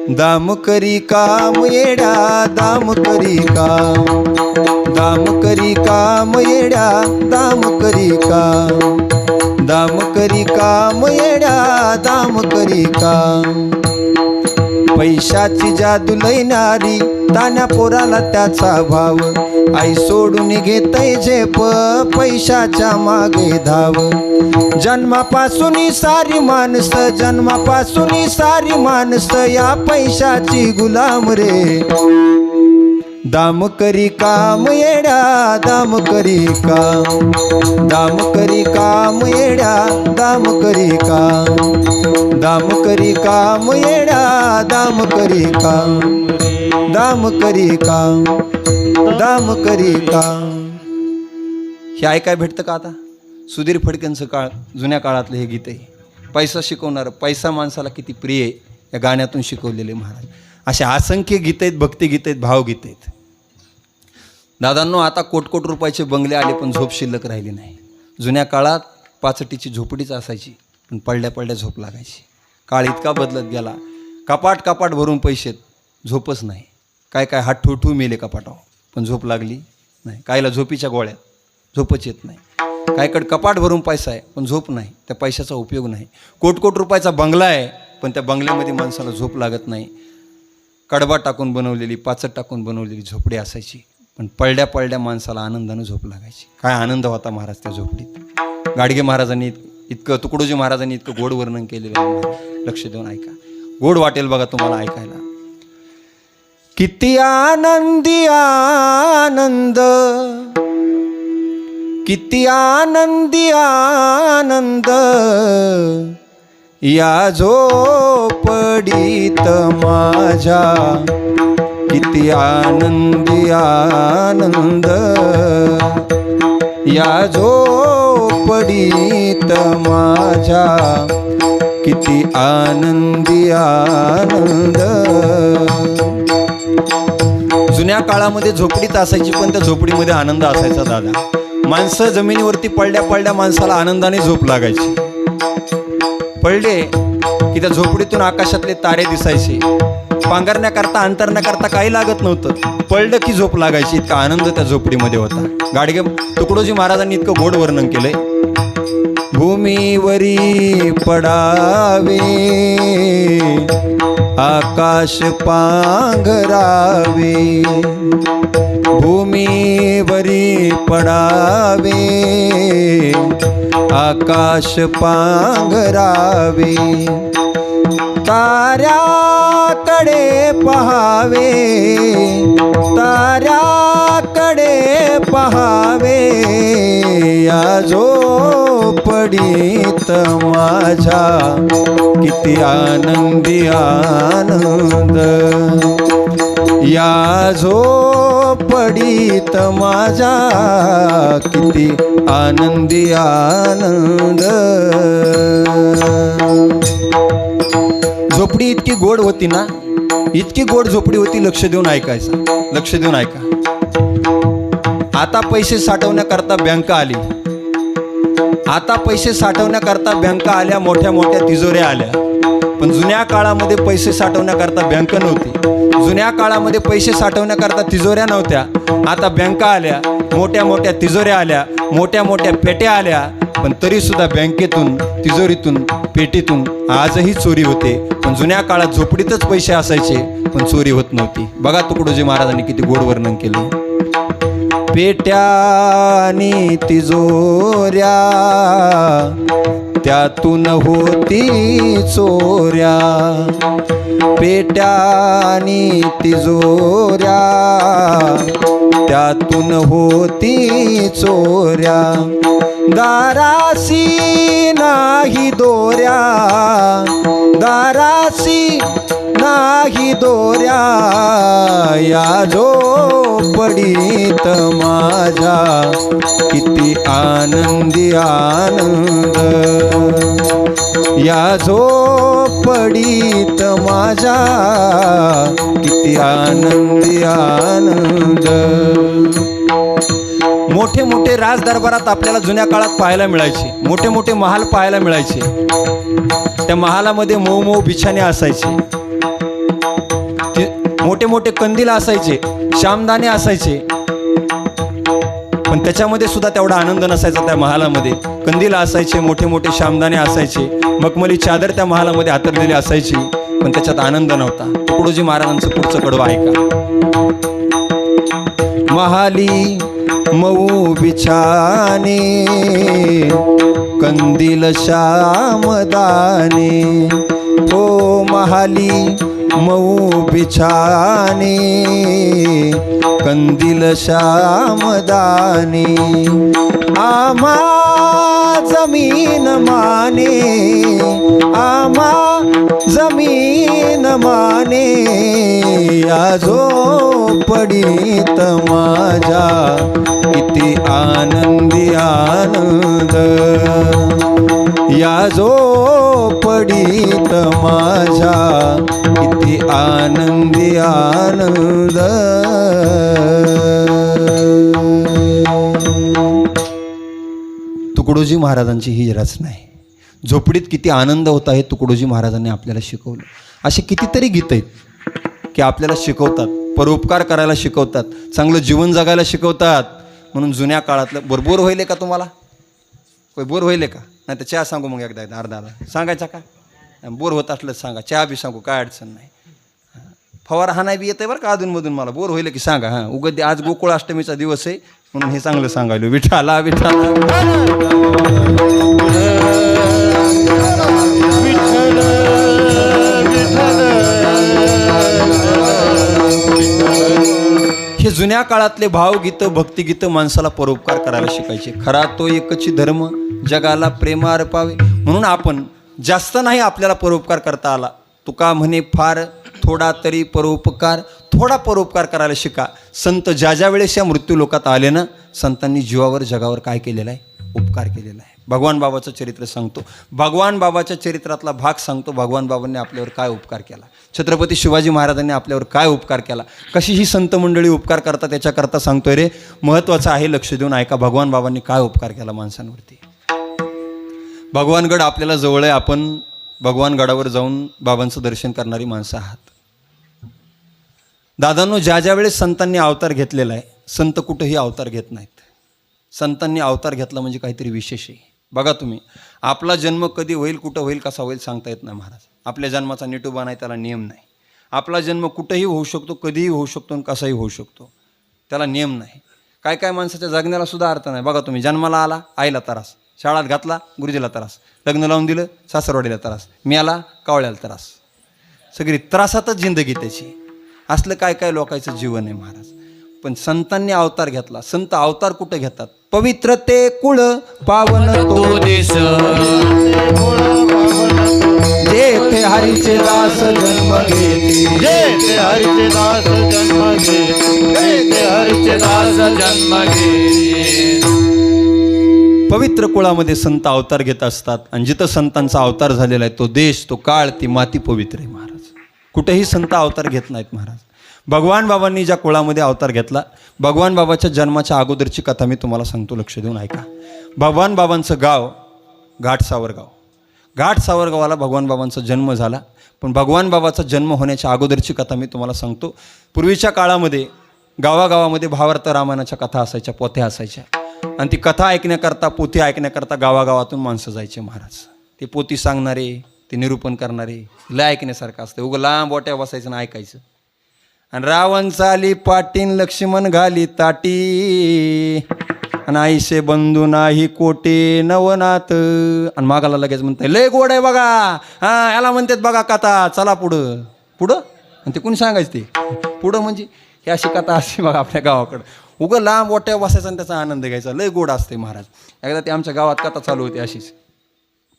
दाम करी काम येड्या, दाम करी काम, दाम करी काम येड्या, दाम करी काम, दाम करी काम येड्या, दाम करी काम. पैशाची जादू लयणारी, तान्या पोराला त्याचा भाव. आई सोडून घेतय झेप, पैशाच्या मागे धाव. जन्मापासून सारी माणसं, जन्मापासून सारी माणसं या पैशाची गुलाम रे. दाम करी काम येड्या, दाम करी काम, दाम करी काम येड्या, दाम करी काम, दाम करी काम येड्या, दाम करी काम, दाम करी काम, दाम करी काम. हे ऐकाय भेटतं का आता? सुधीर फडकेंचं काळ, जुन्या काळातलं हे गीत आहे. पैसा शिकवणारं, पैसा माणसाला किती प्रिय आहे या गाण्यातून शिकवलेले महाराज. असे असंख्य गीत आहेत, भक्तिगीत आहेत, भावगीत आहेत. दादांनो, आता कोट रुपयाचे बंगले आले पण झोप शिल्लक राहिली नाही. जुन्या काळात पाचटीची झोपडीच असायची पण पडल्या झोप लागायची. काळ इतका बदलत गेला. कपाट भरून पैसे, झोपच नाही. काय हात ठू मेले कपाटावर पण झोप लागली नाही. कायला झोपीच्या गोळ्यात, झोपच येत नाही. कायकडे कपाट भरून पैसा आहे पण झोप नाही, त्या पैशाचा उपयोग नाही. कोट रुपयाचा बंगला आहे पण त्या बंगल्यामध्ये माणसाला झोप लागत नाही. कडबा टाकून बनवलेली, पाचट टाकून बनवलेली झोपडी असायची पण पडल्या माणसाला आनंदानं झोप लागायची. काय आनंद होता महाराज त्या झोपडीत. गाडगे महाराजांनी इतकं, तुकडोजी महाराजांनी इतकं गोड वर्णन केलेलं आहे. लक्ष देऊन ऐका, गोड वाटेल बघा तुम्हाला ऐकायला. किती आनंदी आनंद, किती आनंदी आनंद या झोपडीत माझ्या. किती आनंदी आनंद या झोपडीत माझ्या. किती आनंदी आनंद. जुन्या काळामध्ये झोपडीत असायची पण त्या झोपडीमध्ये आनंद असायचा दादा. माणसं जमिनीवरती पडल्या माणसाला आनंदाने झोप लागायची. पडले की त्या झोपडीतून आकाशातले तारे दिसायचे. पांघरण्याकरता, अंतरण्याकरता काही लागत नव्हतं. पडलं की झोप लागायची. इतका आनंद त्या झोपडीमध्ये होता. गाडगे तुकडोजी महाराजांनी इतकं गोड वर्णन केलंय. भूमीवरी पडावे आकाश पांघरावे. भूमीवरी पडावे आकाश पांघरावे. ताऱ्याकडे पहावे, ताऱ्याकडे पहावे या झोपडीत माझ्या. किती आनंदी आनंद या झोपडीत माझ्या. किती आनंदी आनंद. झोपडी इतकी गोड होती ना, इतकी गोड झोपडी होती. लक्ष देऊन ऐकायचं, लक्ष देऊन ऐका. आता पैसे साठवण्याकरता बँका आली. आता पैसे साठवण्याकरता बँका आल्या, मोठ्या तिजोऱ्या आल्या. पण जुन्या काळामध्ये पैसे साठवण्याकरता बँक नव्हती. जुन्या काळामध्ये पैसे साठवण्याकरता तिजोऱ्या नव्हत्या. आता बँका आल्या, मोठ्या तिजोऱ्या आल्या, मोठ्या पेट्या आल्या. पण तरीसुद्धा बँकेतून, तिजोरीतून, पेटीतून आजही चोरी होते. पण जुन्या काळात झोपडीतच पैसे असायचे पण चोरी होत नव्हती. बघा तुकडोजी महाराजांनी किती गोड वर्णन केले. पेट्यानी तिजोऱ्या त्यातून होती चोऱ्या, पेट्यानी तिजोऱ्या, त्यातून होती चोऱ्या. दारासी नाही दोऱ्या, दारासी नाही दोऱ्या, या झोपडीत माझ्या किती आनंदी आनंद, या झोपडीत माझ्या किती आनंदी आनंद. मोठे मोठे राज दरबारात आपल्याला जुन्या काळात पाहायला मिळायचे, मोठे मोठे महाल पाहायला मिळायचे. त्या महालामध्ये मऊ मऊ बिछाने असायचे, मोठे मोठे कंदील असायचे, श्यामदाने असायचे. पण त्याच्यामध्ये सुद्धा तेवढा आनंद नसायचा. त्या महालामध्ये कंदील असायचे, मोठे मोठे श्यामदाने असायचे, मखमली चादर त्या महालामध्ये हातरलेली असायची, पण त्याच्यात आनंद नव्हता. तुकडोजी महाराजांचं पुढचं कडवं ऐका. महाली मऊ बिछाने, कंदील श्यामदाने, ओ महाली मऊ बिछाने, कंदील श्यामदाने, आम्हा जमीन माने, आम्हा जमीन माने, या झोपडीत माझ्या किती आनंदी आनंद, या झोपडीत माझ्या किती आनंदी आनंद. तुकडोजी महाराजांची ही रचना आहे. झोपडीत किती आनंद होता हे तुकडोजी महाराजांनी आपल्याला शिकवलं. असे कितीतरी गीत आहेत की आपल्याला शिकवतात, परोपकार करायला शिकवतात, चांगलं जीवन जगायला शिकवतात. म्हणून जुन्या काळातलं बोर होईल का तुम्हाला? कोई बोर होईल का? नाही तर चहा सांगू मग एकदा अर्धा सांगायचा का? बोर होत असलं सांगा, चहा बी सांगू, काय अडचण नाही. फवारा हा नाही बी येते बरं का अधूनमधून. मला बोर होईल की सांगा. हां, उगत आज गोकुळ अष्टमीचा दिवस आहे म्हणून हे चांगलं सांगायलो. विठाला विठाला हे जुन्या काळातले भावगीतं, भक्तिगीतं माणसाला परोपकार करायला शिकायचे. खरा तो एकची धर्म, जगाला प्रेम अर्पावे. म्हणून आपण जास्त नाही आपल्याला परोपकार करता आला. तुका म्हणे फार थोडा तरी परोपकार, थोडा परोपकार करायला शिका. संत ज्या वेळेस या मृत्यू लोकात आले ना, संतांनी जीवावर जगावर काय केलेलं आहे? उपकार केलेला आहे. भगवान बाबाचं चरित्र सांगतो, भगवान बाबाच्या चरित्रातला भाग सांगतो. भगवान बाबांनी आपल्यावर काय उपकार केला, छत्रपती शिवाजी महाराजांनी आपल्यावर काय उपकार केला, कशी ही संत मंडळी उपकार करतात त्याच्याकरता सांगतोय रे. महत्त्वाचं आहे, लक्ष देऊन ऐका. भगवान बाबांनी काय उपकार केला माणसांवरती. भगवानगड आपल्याला जवळ आहे. आपण भगवानगडावर जाऊन बाबांचं दर्शन करणारी माणसं आहात. दादांनो, ज्या वेळेस संतांनी अवतार घेतलेला आहे, संत कुठंही अवतार घेत नाहीत. संतांनी अवतार घेतला म्हणजे काहीतरी विशेष आहे. बघा तुम्ही, आपला जन्म कधी होईल, कुठं होईल, कसा होईल सांगता येत नाही महाराज. आपल्या जन्माचा निटोबा नाही, त्याला नियम नाही. आपला जन्म कुठंही होऊ शकतो, कधीही होऊ शकतो आणि कसाही होऊ शकतो, त्याला नियम नाही. काय काय माणसाच्या जगण्याला सुद्धा अर्थ नाही. बघा तुम्ही, जन्माला आला आईला त्रास, शाळात घातला गुरुजीला त्रास, लग्न लावून दिलं सासरवाडीला त्रास, मिळाला कावळ्याला त्रास, सगळी त्रासातच जिंदगी त्याची. असलं काय काय लोकांचं जीवन आहे महाराज. पण संतांनी अवतार घेतला. संत अवतार कुठं घेतात? पवित्र ते कुळ पावन तो देश, जेथे हरीचे दास जन्म घेती, जेथे हरीचे दास जन्म घेती, जेथे हरीचे दास जन्म घेती. पवित्र कुळामध्ये संत अवतार घेत असतात. आणि जिथं संतांचा अवतार झालेला आहे तो देश, तो काळ, ती माती पवित्र आहे महाराज. कुठेही संत अवतार घेत नाहीत महाराज. भगवान बाबांनी ज्या कुळामध्ये अवतार घेतला, भगवान बाबाच्या जन्माच्या अगोदरची कथा मी तुम्हाला सांगतो, लक्ष देऊन ऐका. भगवान बाबांचं गाव घाटसावरगाव. घाटसावरगावाला भगवान बाबांचा जन्म झाला. पण भगवान बाबाचा जन्म होण्याच्या अगोदरची कथा मी तुम्हाला सांगतो. पूर्वीच्या काळामध्ये गावागावामध्ये भावार्थ रामायणाच्या कथा असायच्या, पोथ्या असायच्या. आणि ती कथा ऐकण्याकरता, पोथी ऐकण्याकरता गावागावातून माणसं जायचे महाराज. ते पोथी सांगणारे, ते निरूपण करणारे, लय ऐकण्यासारखं असतं. उगं लांब बोट्या बसायचं ना ऐकायचं. आणि रावण चाली पाटीन, लक्ष्मण घाली ताटी, आणि आईसे बंधू नाही कोटे नवनाथ. आणि मागाला लगेच म्हणते लय गोड आहे बघा, हां याला म्हणतात बघा कथा, चला पुढं पुढं. आणि ते कोणी सांगायचं ते पुढं म्हणजे ही अशी कथा असते बघा आपल्या गावाकडं. उगं लांब वाट्या बसायचा आणि त्याचा आनंद घ्यायचा, लय गोड असते महाराज. एकदा ते आमच्या गावात कथा चालू होती अशीच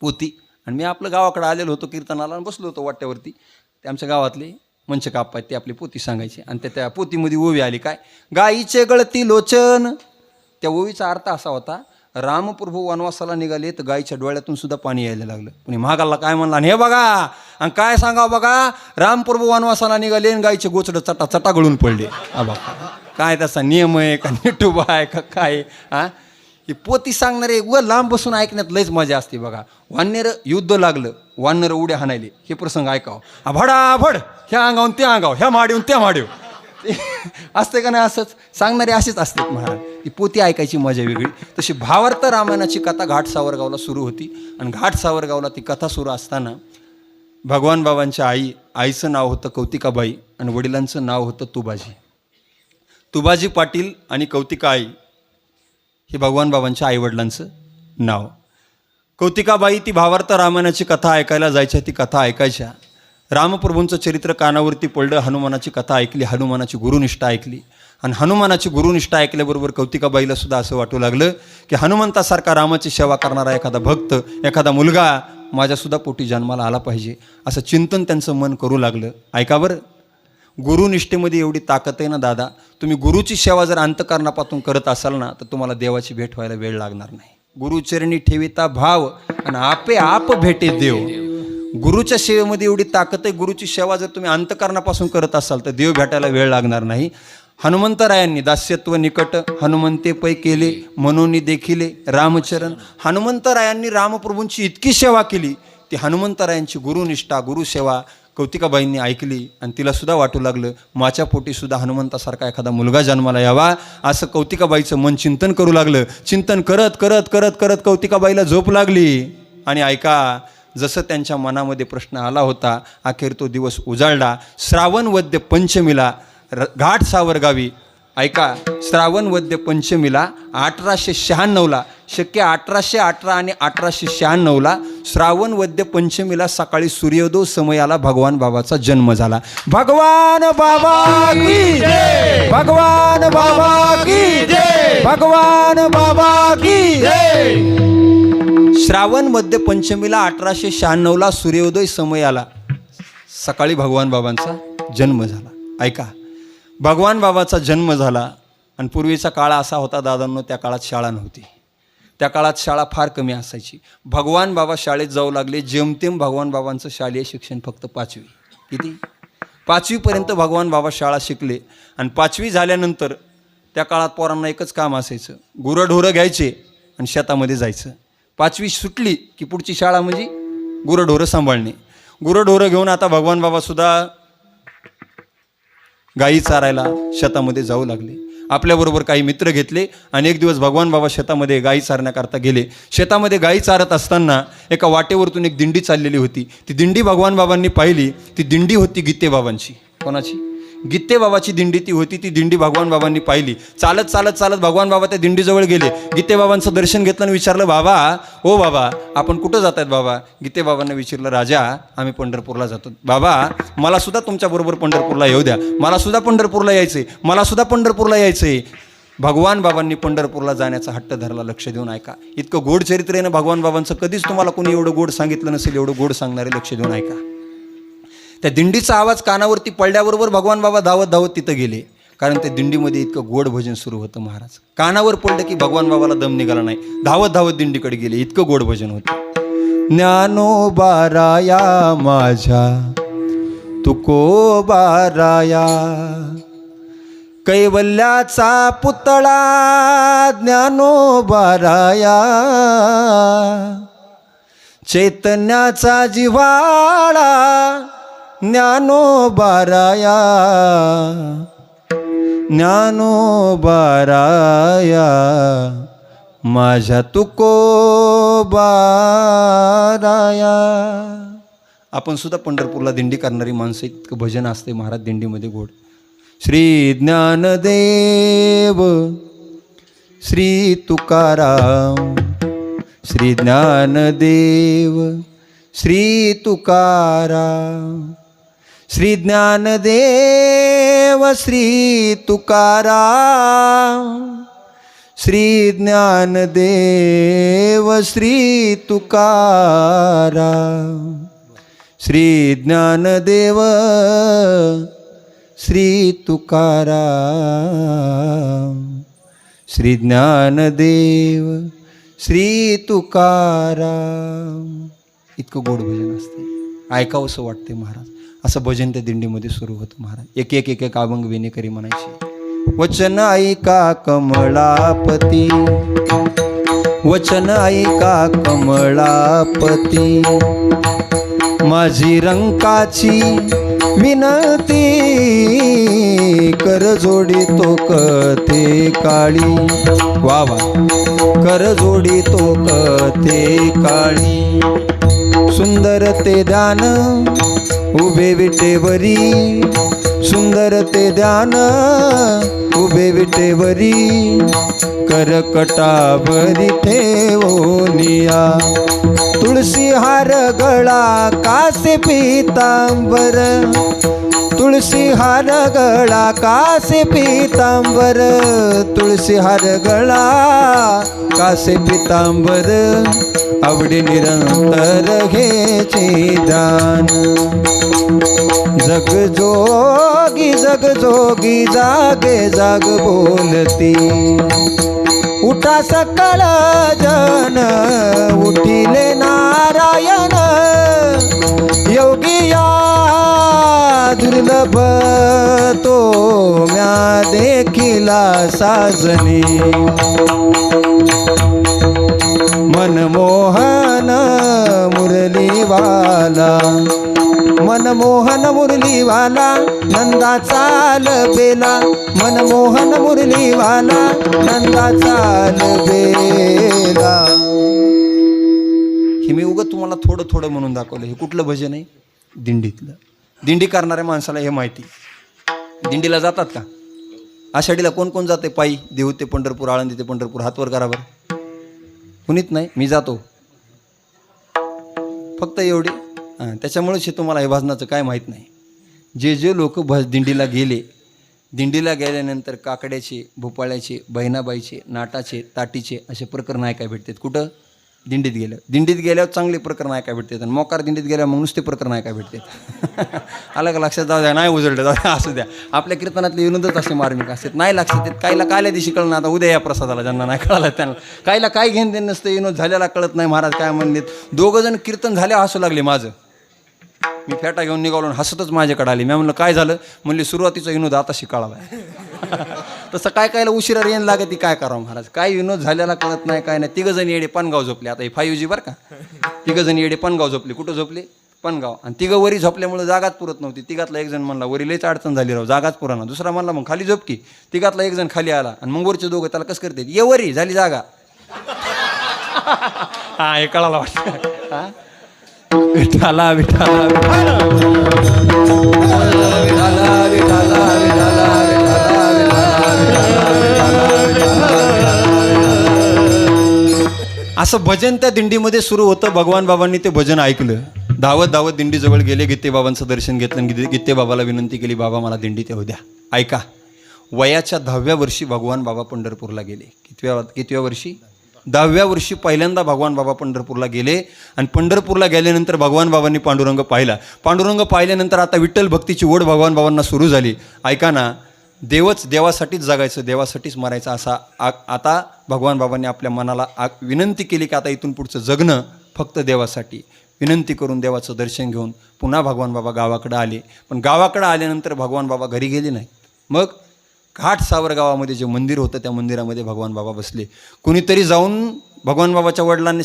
पोती, आणि मी आपलं गावाकडे आलेलो होतो कीर्तनाला आणि बसलो होतो वाट्यावरती. ते आमच्या गावातले मंचकाप्पा आहेत, ते आपली पोती सांगायची. आणि त्या पोतीमध्ये ओवी आली काय, गाईचे गळती लोचन. त्या ओवीचा अर्थ असा होता, रामप्रभू वनवासाला निघाले तर गाईच्या डोळ्यातून सुद्धा पाणी यायला लागलं. कुणी महागाला काय म्हणला, हे बघा आणि काय सांगावं बघा, रामप्रभू वनवासाला निघाले आणि गाईचे गोचडं चटा चटा गळून पडले. बघा काय त्याचा नियम आहे का, निटुबा आहे का काय. हां ही पोती सांगणारे व लांब बसून ऐकण्यात लयच मजा असते बघा. वानर युद्ध लागलं, वानर उड्या हाणायले, हे प्रसंग ऐकावं. भडाभड ह्या अंगावून त्या अंगाव, ह्या माडीहून त्या माडीव असते का नाही, असंच सांगणारे असेच असतात महाराज. ती पोती ऐकायची मजा वेगळी. तशी भावार्थ रामायणाची कथा घाट सावरगावला सुरू होती. आणि घाट सावरगावला ती कथा सुरू असताना भगवान बाबांच्या आईचं नाव होतं कौतिकाबाई आणि वडिलांचं नाव होतं तुबाजी. तुबाजी पाटील आणि कौतिकाई हे भगवान बाबांच्या आईवडिलांचं नाव. कौतिकाबाई ती भावार्थ रामायणाची कथा ऐकायला जायच्या, ती कथा ऐकायच्या. रामप्रभूंचं चरित्र कानावरती पडलं, हनुमानाची कथा ऐकली, हनुमानाची गुरुनिष्ठा ऐकली. आणि हनुमानाची गुरुनिष्ठा ऐकल्याबरोबर कौतिकाबाईला सुद्धा असं वाटू लागलं की हनुमंतासारखा रामाची सेवा करणारा एखादा भक्त, एखादा मुलगा माझ्यासुद्धा पोटी जन्माला आला पाहिजे, असं चिंतन त्यांचं मन करू लागलं. ऐका बरं, गुरुनिष्ठेमध्ये एवढी ताकद आहे ना दादा, तुम्ही गुरुची सेवा जर अंतकरणापासून करत असाल ना तर तुम्हाला देवाची भेट व्हायला वेळ लागणार नाही. गुरुचरणी ठेविता भाव आणि आपे आप भेटे देव. गुरुच्या सेवेमध्ये एवढी ताकद आहे, गुरुची सेवा जर तुम्ही अंतकरणापासून करत असाल तर देव भेटायला वेळ लागणार नाही. हनुमंतरायांनी दास्यत्व निकट हनुमंते पै केले म्हणून देखिले रामचरण. हनुमंतरायांनी रामप्रभूंची इतकी सेवा केली, ती हनुमंतरायांची गुरुनिष्ठा गुरुसेवा कौतिकाबाईंनी ऐकली. आणि तिला सुद्धा वाटू लागलं माझ्या पोटीसुद्धा हनुमंतासारखा एखादा मुलगा जन्माला यावा, असं कौतिकाबाईचं मन चिंतन करू लागलं. चिंतन करत करत करत करत कौतिकाबाईला झोप लागली. आणि ऐका, जसं त्यांच्या मनामध्ये प्रश्न आला होता, अखेर तो दिवस उजाळला. श्रावण वद्य पंचमीला घाट सावरगावी, ऐका, श्रावण वद्य पंचमीला 1896ला, शक्य 1818 आणि 1896ला श्रावण वद्य पंचमीला सकाळी सूर्योदय समयाला भगवान बाबाचा जन्म झाला. भगवान बाबा की जय, भगवान बाबा की जय, भगवान बाबा की जय. श्रावण मध्य पंचमीला 1896ला सूर्योदय समयाला सकाळी भगवान बाबांचा जन्म झाला. ऐका, भगवान बाबाचा जन्म झाला. आणि पूर्वीचा काळ असा होता दादांनो, त्या काळात शाळा नव्हती. त्या काळात शाळा फार कमी असायची. भगवान बाबा शाळेत जाऊ लागले. जेमतेम भगवान बाबांचं शालेय शिक्षण फक्त 5वी. किती? 5वीपर्यंत भगवान बाबा शाळा शिकले. आणि 5वी झाल्यानंतर त्या काळात पोरांना एकच काम असायचं, गुरंढोरं घ्यायचे आणि शेतामध्ये जायचं. 5वी सुटली की पुढची शाळा म्हणजे गुरंढोरं सांभाळणे. गुरंढोरं घेऊन आता भगवान बाबासुद्धा गायी चारायला शेतामध्ये जाऊ लागले. आपल्याबरोबर काही मित्र घेतले आणि एक दिवस भगवान बाबा शेतामध्ये गायी चारण्याकरता गेले. शेतामध्ये गायी चारत असताना एका वाटेवरतून एक दिंडी चाललेली होती. ती दिंडी भगवान बाबांनी पाहिली. ती दिंडी होती गीते बाबांची. कोणाची? गीते बाबाची दिंडी ती होती. ती दिंडी भगवान बाबांनी पाहिली. चालत चालत चालत भगवान बाबा त्या दिंडीजवळ गेले. गीते बाबांचं दर्शन घेतलं आणि विचारलं, बाबा, ओ बाबा, आपण कुठं जात आहेत बाबा? गीते बाबांना विचारलं, राजा, आम्ही पंढरपूरला जातो. बाबा, मला सुद्धा तुमच्याबरोबर पंढरपूरला येऊ द्या, मला सुद्धा पंढरपूरला यायचंय, मला सुद्धा पंढरपूरला यायचंय. भगवान बाबांनी पंढरपूरला जाण्याचा हट्ट धरला. लक्ष देऊन ऐका, इतकं गोड चरित्र आहे ना भगवान बाबांचं, कधीच तुम्हाला कोणी एवढं गोड सांगितलं नसेल, एवढं गोड सांगणारे. लक्ष देऊन ऐका. त्या दिंडीचा आवाज कानावरती पडल्याबरोबर भगवान बाबा धावत धावत तिथं गेले. कारण त्या दिंडीमध्ये इतकं गोड भजन सुरू होतं महाराज. कानावर पडलं की भगवान बाबाला दम निघाला नाही. धावत धावत दिंडीकडे गेले. इतकं गोड भजन होतं. ज्ञानोबा राया माझ्या तुकोबा राया, कैवल्याचा पुतळा ज्ञानोबा राया, चैतन्याचा जिव्हाळा ज्ञानोबा राया, ज्ञानोबा राया माझ्या तुकोबा राया. आपण सुद्धा पंढरपूरला दिंडी करणारी माणसं, इतकं भजन असते महाराज दिंडीमध्ये गोड. श्री ज्ञानदेव श्री तुकाराम, श्री ज्ञानदेव श्री तुकाराम, श्री ज्ञानदेव श्री तुकाराम, श्री ज्ञानदेव श्री तुकाराम, श्री ज्ञानदेव श्री तुकाराम, श्री ज्ञानदेव श्री तुकाराम. इतकं गोड भजन असते, ऐकावंसं वाटते महाराज. असं भजन त्या दिंडीमध्ये सुरू होतं महाराज. एक एक एक एक अभंग विनेकरी म्हणायचे. वचन ऐका कमळापती, वचन ऐका कमळापती, माझी रंकाची विनंती, कर जोडी तो कथे काळी. वा वा. कर जोडी तो कथे काळी, सुंदर ते ध्यान उभे विटेवरी, सुंदर ते ध्यान उभे विटेवरी, करकटावरी ठेवोनिया, तुळशी हार गळा कासे पीतांबर, तुळशी हार गळा कासे पीतांबर, तुळशी हार गळा कासे पीतांबर, आवडी निरंतर घ्यायचे ध्यान. जग जोगी जागे जाग बोलती, उठा सकळ जन उठिले नारायण, योगी या दुर्लभ तो म्या देखिला साजनी, मनमोहन मुरलीवाला, मनमोहन मुरलीवाला, नंदा चाल बेला, मनमोहन मुरलीवाला, नंदा चाल बेला. हे मी उगाच तुम्हाला थोडं थोडं म्हणून दाखवलं. हे कुठलं भजन आहे? दिंडीतलं. दिंडी करणाऱ्या माणसाला हे माहिती. दिंडीला जातात का? आषाढीला कोण कोण जाते पायी? देहू ते पंढरपूर, आळंदी ते पंढरपूर. हातवर करा बरं. कुणीच नाही? मी जातो फक्त एवढे. त्याच्यामुळेच हे तुम्हाला हे भजनाचं काय माहीत नाही. जे जे लोक दिंडीला गेले, दिंडीला गेल्यानंतर काकड्याचे, भोपाळ्याचे, बहिणाबाईचे, नाटाचे, ताटीचे असे प्रकरण ऐकाय भेटतात. कुठं? दिंडीत गेलं. दिंडीत गेल्यावर चांगले प्रकरण ऐकाय भेटतात, आणि मोकार दिंडीत गेल्यावर मग नुसते प्रकरण ऐकाय भेटतात. आलं का लक्षात? जाऊ द्या, नाही उजळलं, जाऊ द्या, असू द्या. आपल्या कीर्तनातले विनोदच असे मार्मिक असतात. नाही लक्षात येत. कायला कायल्या दिवशी कळलं. आता उद्या या प्रसादाला ज्यांना नाही कळालं त्यांना कायला काय घेणं देणं नसतं. विनोद झाल्याला कळत नाही. महाराज काय म्हणलेत, दोघं जण कीर्तन झाले हसू लागले. माझं मी फेटा घेऊन निघालो, हसतच माझ्याकडे आले. मी म्हणलं काय झालं? म्हणले सुरुवातीचा विनोद आता शिकाळाला. तसं काय कायला उशिरा रेन लागत, ती काय करावं महाराज. काय विनोद झाल्याला कळत नाही, काय नाही. तिघं जण येडे पानगाव झोपले. आता हे 5G बरं का. तिघं जण येडे पानगाव झोपले. कुठं झोपले? पानगाव. आणि तिघं वरी झोपल्यामुळे जागाच पुरत नव्हती. तिघातला एक जण म्हणला वरी लईच अडचण झाली राव, जागाच पुराना. दुसरा म्हणला मग खाली झोप की. तिघातला एक जण खाली आला, आणि मग वरचे दोघं त्याला कसं करते, ये वरी झाली जागा. हा, हे कळाला वाटतं. हा, विठाला विठाला विठाला विठाला विठाला असं भजन त्या दिंडीमध्ये सुरू होतं. भगवान बाबांनी ते भजन ऐकलं. धावत धावत दिंडीजवळ गेले. गीतेबाबांचं दर्शन घेतलं. गीतेबाबाला विनंती केली, बाबा मला दिंडीत येऊ द्या. ऐका, वयाच्या 10व्या वर्षी भगवान बाबा पंढरपूरला गेले. कितव्या वर्षी? 10व्या वर्षी पहिल्यांदा भगवान बाबा पंढरपूरला गेले. आणि पंढरपूरला गेल्यानंतर भगवान बाबांनी पांडुरंग पाहिला. पांडुरंग पाहिल्यानंतर आता विठ्ठल भक्तीची ओढ भगवान बाबांना सुरू झाली. ऐका ना, देवच देवासाठीच जगायचं, देवासाठीच मरायचं, असा आता भगवान बाबांनी आपल्या मनाला विनंती केली की आता इथून पुढचं जगणं फक्त देवासाठी. विनंती करून देवाचं दर्शन घेऊन पुन्हा भगवान बाबा गावाकडे आले. पण गावाकडे आल्यानंतर भगवान बाबा घरी गेले नाहीत. मग घाटसावर गावामध्ये जे मंदिर होतं त्या मंदिरामध्ये भगवान बाबा बसले. कुणीतरी जाऊन भगवान बाबाच्या वडिलांना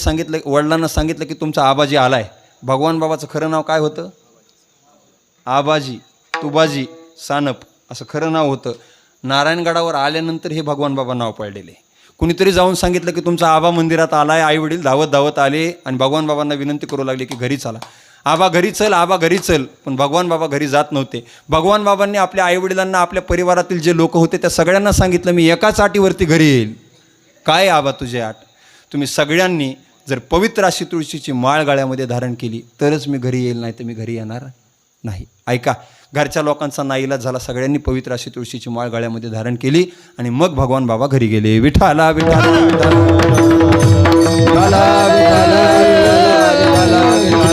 सांगितलं की तुमचा आबाजी आलाय. भगवान बाबाचं खरं नाव काय होतं? आबाजी तुबाजी सानप असं खरं नाव होतं. नारायणगडावर आल्यानंतर हे भगवान बाबा नाव पडलेले. कुणीतरी जाऊन सांगितलं की तुमचा आबा मंदिरात आलाय. आई वडील धावत धावत आले आणि भगवान बाबांना विनंती करू लागले की घरी चला, आबा घरी चल, आबा घरी चल. पण भगवान बाबा घरी जात नव्हते. भगवान बाबांनी आपल्या आईवडिलांना, आपल्या परिवारातील जे लोक होते त्या सगळ्यांना सांगितलं मी एकाच अटीवरती घरी येईल. काय आबा तुझे आठ. तुम्ही सगळ्यांनी जर पवित्र अशी तुळशीची माळ गळ्यामध्ये धारण केली तरच मी घरी येईल, नाही तर मी घरी येणार नाही. ऐका, घरच्या लोकांचा नाईलाज झाला, सगळ्यांनी पवित्र अशी तुळशीची माळ गळ्यामध्ये धारण केली आणि मग भगवान बाबा घरी गेले. विठाला विठाला विठाला विठाला विठाला विठाला.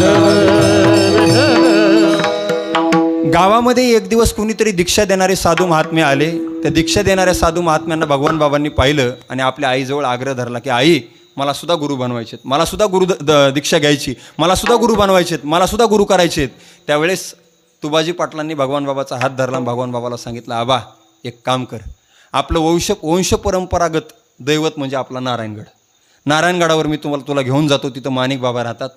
गावामध्ये एक दिवस कुणीतरी दीक्षा देणारे साधू महात्मे आले. त्या दीक्षा देणाऱ्या साधू महात्म्यांना भगवान बाबांनी पाहिलं आणि आपल्या आईजवळ आग्रह धरला की आई, मला सुद्धा गुरु बनवायचेत, मला सुद्धा दीक्षा घ्यायची, मला सुद्धा गुरु बनवायचेत, मला सुद्धा गुरु करायचेत. त्यावेळेस तुबाजी पाटलांनी भगवान बाबाचा हात धरला, भगवान बाबाला सांगितलं, आबा एक काम कर, आपलं वंश परंपरागत दैवत म्हणजे आपला नारायणगड, नारायणगडावर मी तुला घेऊन जातो. तिथं माणिक बाबा राहतात.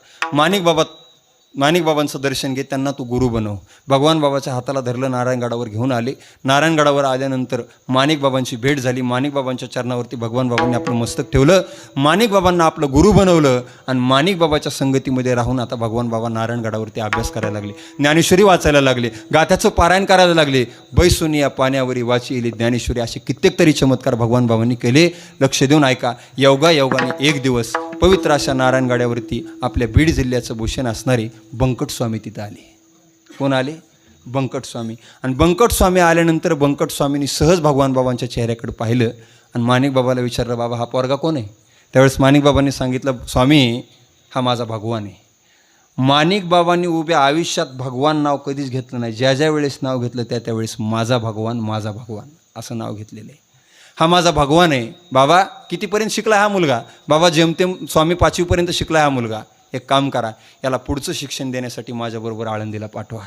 माणिक बाबांचं दर्शन घे, त्यांना तू गुरु बनव. भगवान बाबाच्या हाताला धरलं, नारायणगडावर घेऊन आले. नारायणगडावर आल्यानंतर माणिक बाबांची भेट झाली. माणिक बाबांच्या चरणावरती भगवान बाबांनी आपलं मस्तक ठेवलं, माणिक बाबांना आपलं गुरु बनवलं आणि माणिक बाबाच्या संगतीमध्ये राहून आता भगवान बाबा नारायणगडावरती अभ्यास करायला लागले, ज्ञानेश्वरी वाचायला लागले, गाथ्याचं पारायण करायला लागले. बैसोनी या पाण्यावरी वाची येली ज्ञानेश्वरी, असे कित्येक तरी चमत्कार भगवान बाबांनी केले. लक्ष देऊन ऐका. योगाने एक दिवस पवित्र अशा नारायणगडावरती आपल्या बीड जिल्ह्याचं भूषण असणारे बंकट स्वामी तिथं आले. कोण आले? बंकट स्वामी. आणि बंकट स्वामी आल्यानंतर बंकट स्वामींनी सहज भगवान बाबांच्या चेहऱ्याकडे पाहिलं आणि माणिक बाबाला विचारलं, बाबा हा पोरगा कोण आहे? त्यावेळेस माणिक बाबांनी सांगितलं, स्वामी हा माझा भगवान आहे. माणिक बाबांनी उभ्या आयुष्यात भगवान नाव कधीच घेतलं नाही. ज्या ज्या वेळेस नाव घेतलं त्या वेळेस माझा भगवान असं नाव घेतलेलं आहे. हा माझा भगवान आहे. बाबा कितीपर्यंत शिकला हा मुलगा? बाबा जेमतेम स्वामी 5वीपर्यंत शिकला हा मुलगा. एक काम करा, याला पुढचं शिक्षण देण्यासाठी माझ्याबरोबर आळंदीला पाठवा.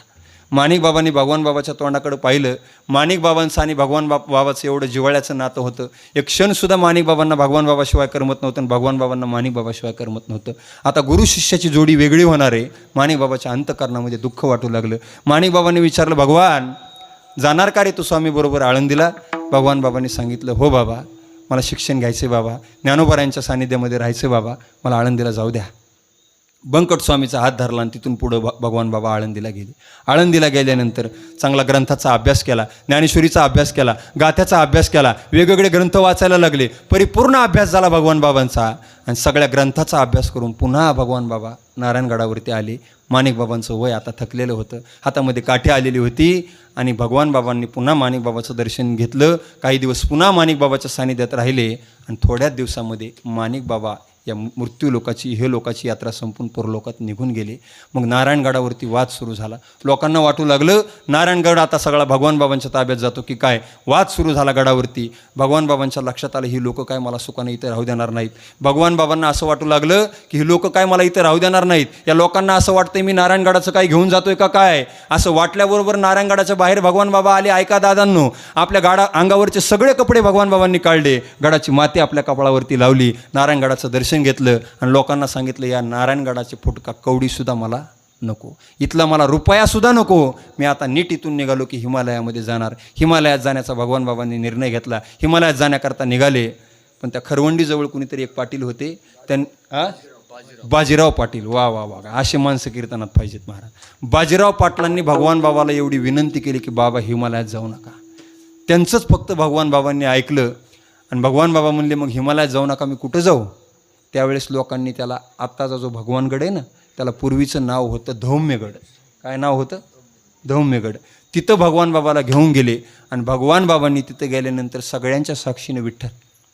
माणिक बाबांनी भगवान बाबाच्या तोंडाकडे पाहिलं. माणिक बाबांचं आणि भगवान बाबाचं एवढं जिव्हाळ्याचं नातं होतं. एक क्षणसुद्धा माणिक बाबांना भगवान बाबाशिवाय करमत नव्हतं आणि भगवान बाबांना माणिक बाबाशिवाय करमत नव्हतं. आता गुरु शिष्याची जोडी वेगळी होणार आहे. माणिक बाबाच्या अंतःकरणामध्ये दुःख वाटू लागलं. माणिक बाबांनी विचारलं, भगवान जाणार का रे तू स्वामीबरोबर आळंदीला? भगवान बाबांनी सांगितलं, हो बाबा, मला शिक्षण घ्यायचं बाबा, ज्ञानोबारायांच्या सानिध्यामध्ये राहायचं बाबा, मला आळंदीला जाऊ द्या. बंकट स्वामीचा हात धरला आणि तिथून पुढं भगवान बाबा आळंदीला गेले. आळंदीला गेल्यानंतर चांगला ग्रंथाचा अभ्यास केला, ज्ञानेश्वरीचा अभ्यास केला, गाथ्याचा अभ्यास केला, वेगवेगळे ग्रंथ वाचायला लागले. परिपूर्ण अभ्यास झाला भगवान बाबांचा आणि सगळ्या ग्रंथाचा अभ्यास करून पुन्हा भगवान बाबा नारायणगडावरती आले. माणिक बाबांचं वय आता थकलेलं होतं, हातामध्ये काठी आलेली होती आणि भगवान बाबांनी पुन्हा माणिक बाबाचं दर्शन घेतलं. काही दिवस पुन्हा माणिक बाबाच्या सानिध्यात राहिले आणि थोड्याच दिवसामध्ये माणिक बाबा या मृत्यू लोकाची हे लोकाची यात्रा संपून परलोकात निघून गेले. मग नारायणगडावरती वाद सुरू झाला. लोकांना वाटू लागलं नारायणगड आता सगळा भगवान बाबांच्या ताब्यात जातो की काय. वाद सुरू झाला गडावरती. भगवान बाबांच्या लक्षात आलं, ही लोक काय मला सुखाने इथे राहू देणार नाहीत. भगवान बाबांना असं वाटू लागलं की ही लोक काय मला इथे राहू देणार नाहीत. या लोकांना असं वाटतंय मी नारायणगडाचं काय घेऊन जातोय का काय. असं वाटल्याबरोबर नारायणगडाच्या बाहेर भगवान बाबा आले. ऐका दादांनो, आपल्या अंगावरचे सगळे कपडे भगवान बाबांनी काढले, गडाची माती आपल्या कपाळावरती लावली, नारायणगडाचं दर्शन घेतलं आणि लोकांना सांगितलं, या नारायणगडाचे फुटका कवडीसुद्धा मला नको, इथला मला रुपयासुद्धा नको. मी आता नीट इथून निघालो की हिमालयामध्ये जाणार. हिमालयात जाण्याचा भगवान बाबांनी निर्णय घेतला. हिमालयात जाण्याकरता निघाले. पण त्या खरवंडीजवळ कुणीतरी एक पाटील होते, बाजीराव पाटील. वा वा वा, असे माणसं कीर्तनात पाहिजेत महाराज. बाजीराव पाटलांनी भगवान बाबाला एवढी विनंती केली की बाबा हिमालयात जाऊ नका. त्यांचंच फक्त भगवान बाबांनी ऐकलं आणि भगवान बाबा म्हणले, मग हिमालयात जाऊ नका, मी कुठं जाऊ. त्यावेळेस लोकांनी त्याला, आत्ताचा जो भगवानगड आहे ना, त्याला पूर्वीचं नाव होतं धौम्यगड. काय नाव होतं? धौम्यगड. तिथं भगवान बाबाला घेऊन गेले आणि भगवान बाबांनी तिथं गेल्यानंतर सगळ्यांच्या साक्षीने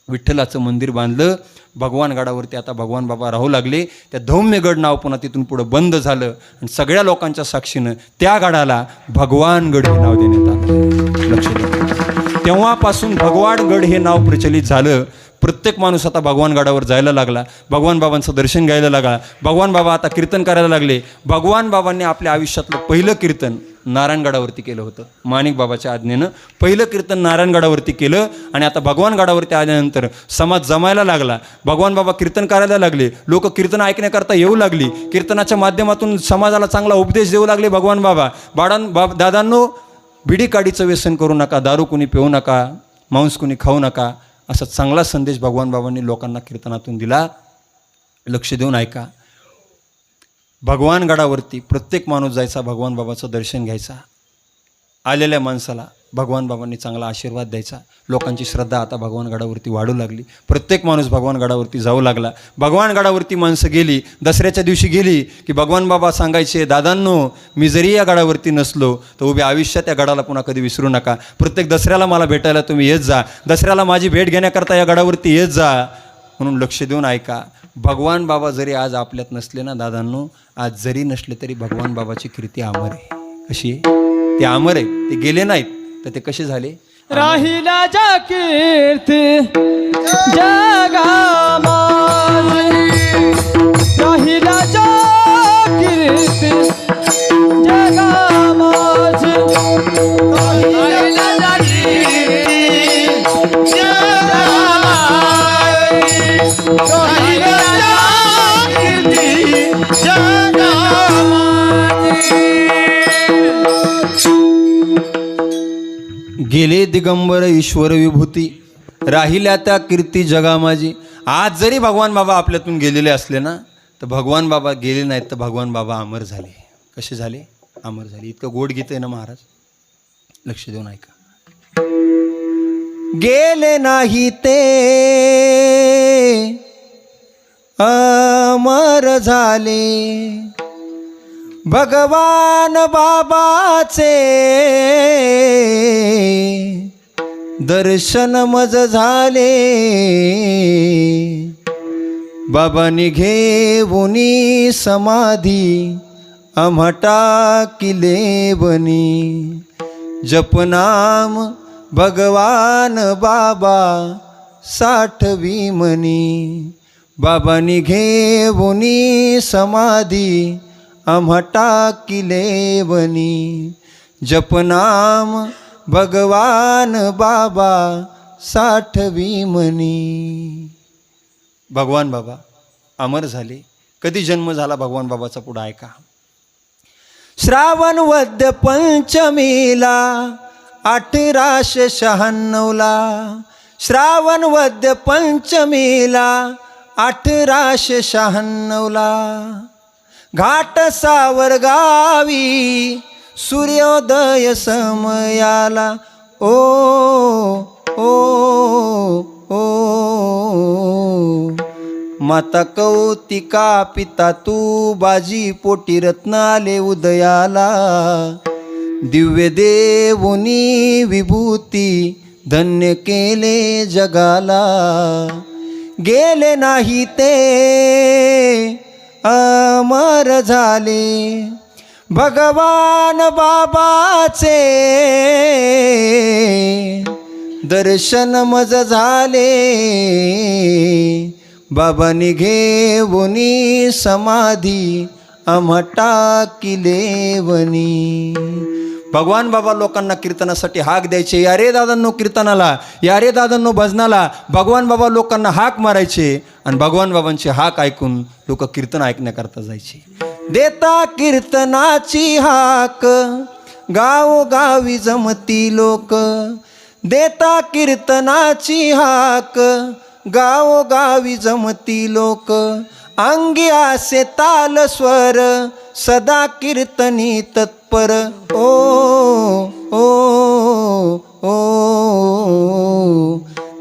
विठ्ठलाचं मंदिर बांधलं. भगवान गडावरती आता भगवान बाबा राहू लागले. त्या धौम्यगड नाव पुन्हा तिथून पुढं बंद झालं आणि सगळ्या लोकांच्या साक्षीनं त्या गडाला भगवानगड हे नाव देण्यात आलं. लक्ष द्या, तेव्हापासून भगवानगड हे नाव प्रचलित झालं. प्रत्येक माणूस आता भगवान गडावर जायला लागला, भगवान बाबांचं दर्शन घ्यायला लागला. भगवान बाबा आता कीर्तन करायला लागले. भगवान बाबांनी आपल्या आयुष्यातलं पहिलं कीर्तन नारायणगडावरती केलं होतं. माणिक बाबाच्या आज्ञेनं पहिलं कीर्तन नारायणगडावरती केलं आणि आता भगवान गडावरती आल्यानंतर समाज जमायला लागला. भगवान बाबा कीर्तन करायला लागले. लोक कीर्तन ऐकण्याकरता येऊ लागली. कीर्तनाच्या माध्यमातून समाजाला चांगला उपदेश देऊ लागले भगवान बाबा. दादांनो, बिडी काडीचं व्यसन करू नका, दारू कुणी पिऊ नका, मांस कुणी खाऊ नका, असा चांगला संदेश भगवान बाबांनी लोकांना कीर्तनातून दिला. लक्ष देऊन ऐका. भगवान गडावरती प्रत्येक माणूस जायचा, भगवान बाबाचं दर्शन घ्यायचा. आलेल्या माणसाला भगवान बाबांनी चांगला आशीर्वाद द्यायचा. लोकांची श्रद्धा आता भगवान गडावरती वाढू लागली. प्रत्येक माणूस भगवान गडावरती जाऊ लागला. भगवान गडावरती माणसं गेली, दसऱ्याच्या दिवशी गेली की भगवान बाबा सांगायचे, दादांनो मी जरी या गडावरती नसलो तर उभ्या आयुष्यात या गडाला पुन्हा कधी विसरू नका. प्रत्येक दसऱ्याला मला भेटायला तुम्ही येत जा, दसऱ्याला माझी भेट घेण्याकरता या गडावरती येत जा. म्हणून लक्ष देऊन ऐका, भगवान बाबा जरी आज आपल्यात नसले ना दादांनो, आज जरी नसले तरी भगवान बाबाची कीर्ती अमर आहे. कशी आहे? ते अमर आहे. ते गेले नाहीत तर ते कसे झाले? राहिला जा कीर्ती जगामाज, राहिला जा कीर्ती जगामाज, राहिला जा कीर्ती जगामाज, राहिला जा कीर्ती जगामाज. गेले दिगंबर ईश्वर विभूती, राहिल्या त्या कीर्ती जगा माझी. आज जरी भगवान बाबा आपल्यातून गेलेले असले ना तर भगवान बाबा गेले नाहीत तर भगवान बाबा अमर झाले. कसे झाले? अमर झाले. इतकं गोड गीत आहे ना महाराज, लक्ष देऊन ऐका. गेले नाही ते अमर झाले, भगवान बाबाचे दर्शन मज झाले. बाबांनी घेऊनी समाधी आम्हा टाकिले बनी. जपनाम भगवान बाबा साठवी मनी. बाबांनी घेऊनी समाधी आम्हा टाकिले बनी. जपनाम भगवान बाबा साठवी मनी. भगवान बाबा अमर झाले. कधी जन्म झाला भगवान बाबाचा पुढं ऐका. श्रावण वद्य पंचमीला 1896, श्रावण वद्य पंचमीला 1896, घाट सावरगावी सूर्योदय समयाला. ओ ओ ओ माता कौतिका पिता तू बाजी पोटी रत्न आले उदयाला. दिव्य देवुनी विभूती धन्य केले जगाला. गेले नाही ते अमर झाले, भगवान बाबाचे दर्शन मज झाले. बाबांनी घेऊनी समाधी आम्हा टाकिले वनी. भगवान बाबा लोकांना कीर्तनासाठी हाक द्यायचे. या रे दादांनो कीर्तनाला, या रे दादांनो भजनाला. भगवान बाबा लोकांना हाक मारायचे आणि भगवान बाबांची हाक ऐकून लोक कीर्तन ऐकण्याकरता जायचे. देता कीर्तनाची हाक गावोगावी जमती लोक. देता कीर्तनाची हाक गावोगावी जमती लोक. अंगी आसे ताल स्वर सदा कीर्तनी तत्पर. ओ ओ ओ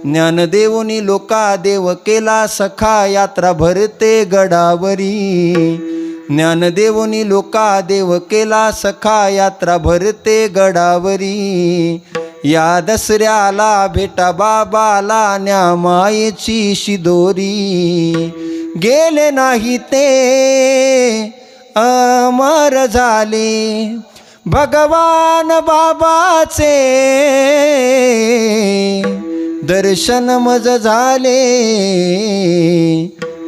ज्ञानदेवनी लोका देव केला सखा यात्रा भरते गडावरी. ज्ञानदेवनी लोका देव केला सखा यात्रा भरते गडावरी. या दसऱ्याला भेटा बाबाला न्या मायेची शिदोरी. गेले नाही ते अमर झाले, भगवान बाबाचे दर्शन मज झाले.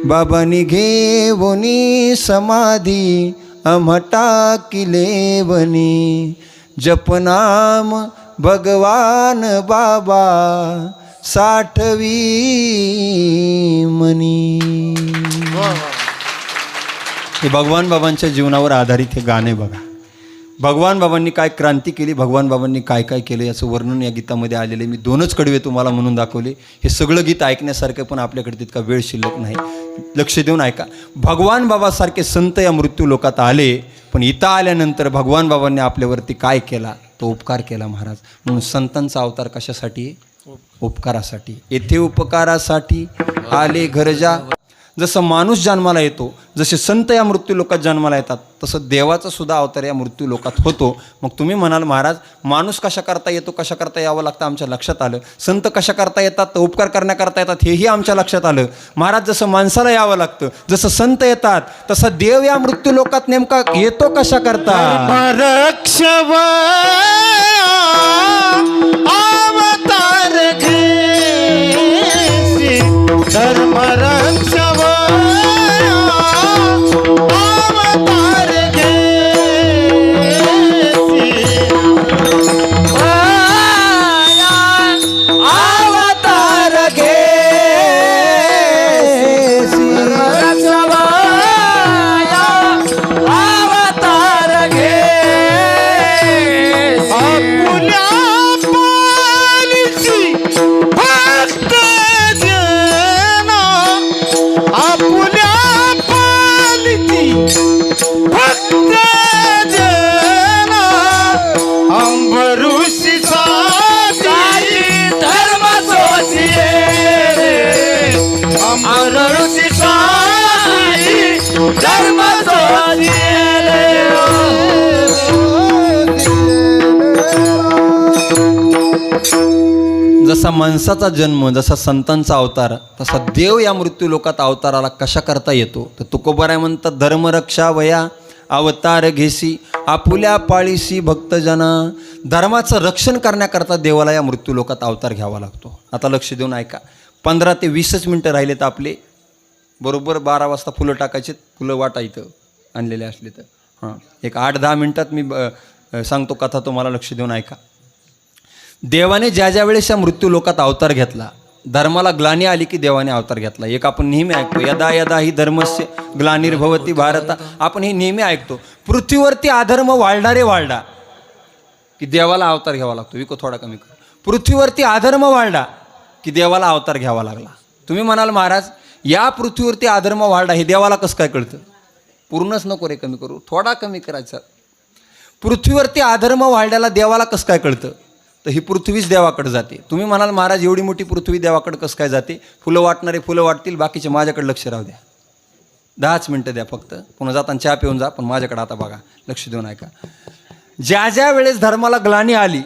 बाबांनी घेऊनी समाधी आम्हा टाकिले वनी. जपनाम भगवान बाबा साठवी मनी. हे भगवान बाबांच्या जीवनावर आधारित हे गाणे बघा. भगवान बाबांनी काय क्रांती केली, भगवान बाबांनी काय काय केलं याचं वर्णन या गीतामध्ये आलेलं आहे. मी 2च कडवे तुम्हाला म्हणून दाखवले. हे सगळं गीत ऐकण्यासारखं, पण आपल्याकडे तितका वेळ शिल्लक नाही. लक्ष देऊन ऐका. भगवान बाबासारखे संत या मृत्यू लोकात आले, पण इथं आल्यानंतर भगवान बाबांनी आपल्यावरती काय केला तो उपकार केला महाराज. म्हणून संतांचा अवतार कशासाठी? उपकारासाठी. येथे उपकारासाठी आले घरजा. जसं माणूस जन्माला येतो, जसे संत या मृत्यू लोकात जन्माला येतात, तसं देवाचा सुद्धा अवतार या मृत्यू लोकात होतो. मग तुम्ही म्हणाल महाराज माणूस कशा करता येतो, कशा करता यावं लागतं आमच्या लक्षात आलं. संत कशा करता येतात, तर उपकार करण्याकरता येतात हेही आमच्या लक्षात आलं. महाराज जसं माणसाला यावं लागतं, जसं संत येतात, तसं देव या मृत्यू लोकात नेमका येतो कशा करता? रक्षव अवतार घेसी धर्म रक्षव अवतार घेसी अवतार घेसी अवतार घेसी आपुल्या पालिसी भक्त जना आपुल्या पालिसी भक्त जना अंबरुषी साई धर्म सोचिए अंबरुषी साई धर्म जसा माणसाचा जन्म, जसा संतांचा अवतार, तसा देव या मृत्यू लोकात अवताराला कशा करता येतो? तर तुकोबाराय म्हणतात धर्मरक्षा वया अवतार घेसी आपुल्या पाळीसी भक्तजना. धर्माचं रक्षण करण्याकरता देवाला या मृत्यू लोकात अवतार घ्यावा लागतो. आता लक्ष देऊन ऐका. 15 ते 20 मिनटं राहिलेत आपले. बरोबर 12 वाजता फुलं टाकायचे. फुलं वाटा इथं आणलेले असले तर हां, एक 8-10 मिनटात मी सांगतो कथा, तुम्हाला लक्ष देऊन ऐका. देवाने ज्या ज्या वेळेस या मृत्यू लोकात अवतार घेतला, धर्माला ग्लानी आली की देवाने अवतार घेतला. एक आपण नेहमी ऐकतो, यदा यदा ही धर्मस्य ग्लानिर्भवती भारत. आपण हे नेहमी ऐकतो. पृथ्वीवरती अधर्म वाढणारे वाढला की देवाला अवतार घ्यावा लागतो. विको थोडा कमी कर. पृथ्वीवरती अधर्म वाढला की देवाला अवतार घ्यावा लागला. तुम्ही म्हणाल महाराज या पृथ्वीवरती अधर्म वाढला हे देवाला कसं काय कळतं? पूर्णच नको रे, कमी करू, थोडा कमी करायचा. पृथ्वीवरती अधर्म वाढल्याला देवाला कसं काय कळतं? तर ही पृथ्वीच देवाकडे जाते. तुम्ही म्हणाल महाराज एवढी मोठी पृथ्वी देवाकडे कसं काय जाते? फुलं वाटणारे फुलं वाटतील, बाकीचे माझ्याकडे लक्ष राहू द्या. 10 मिनटं द्या फक्त. पुन्हा जाताना चहा पिऊन जा, पण माझ्याकडे आता बघा, लक्ष देऊन ऐका. ज्या ज्या वेळेस धर्माला ग्लानी आली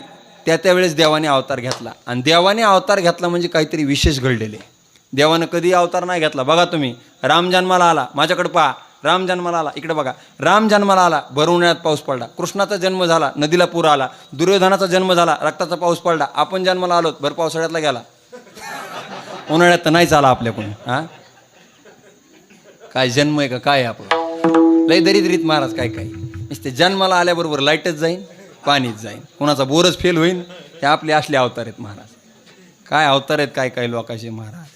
त्या त्यावेळेस देवाने अवतार घेतला. आणि देवाने अवतार घेतला म्हणजे काहीतरी विशेष घडलेले. देवानं कधी अवतार नाही घेतला. बघा तुम्ही, राम जन्माला आला, माझ्याकडे पहा, राम जन्माला आला, इकडे बघा, राम जन्माला आला, भर उन्हाळ्यात पाऊस पडला. कृष्णाचा जन्म झाला, नदीला पूर आला. दुर्योधनाचा जन्म झाला, रक्ताचा पाऊस पडला. आपण जन्माला आलो, भर पावसाळ्यातला गेला. उन्हाळ्यात तर नाहीच आला आपल्याकडून. हां, काय जन्म आहे का काय आपलं? लय दरिद्रीत महाराज काय काय नुसते जन्माला आल्याबरोबर लाईटच जाईन, पाणीच जाईन, कोणाचा बोरच फेल होईल. हे आपले असले अवतार आहेत महाराज. काय अवतार आहेत काय काय लोकांचे महाराज.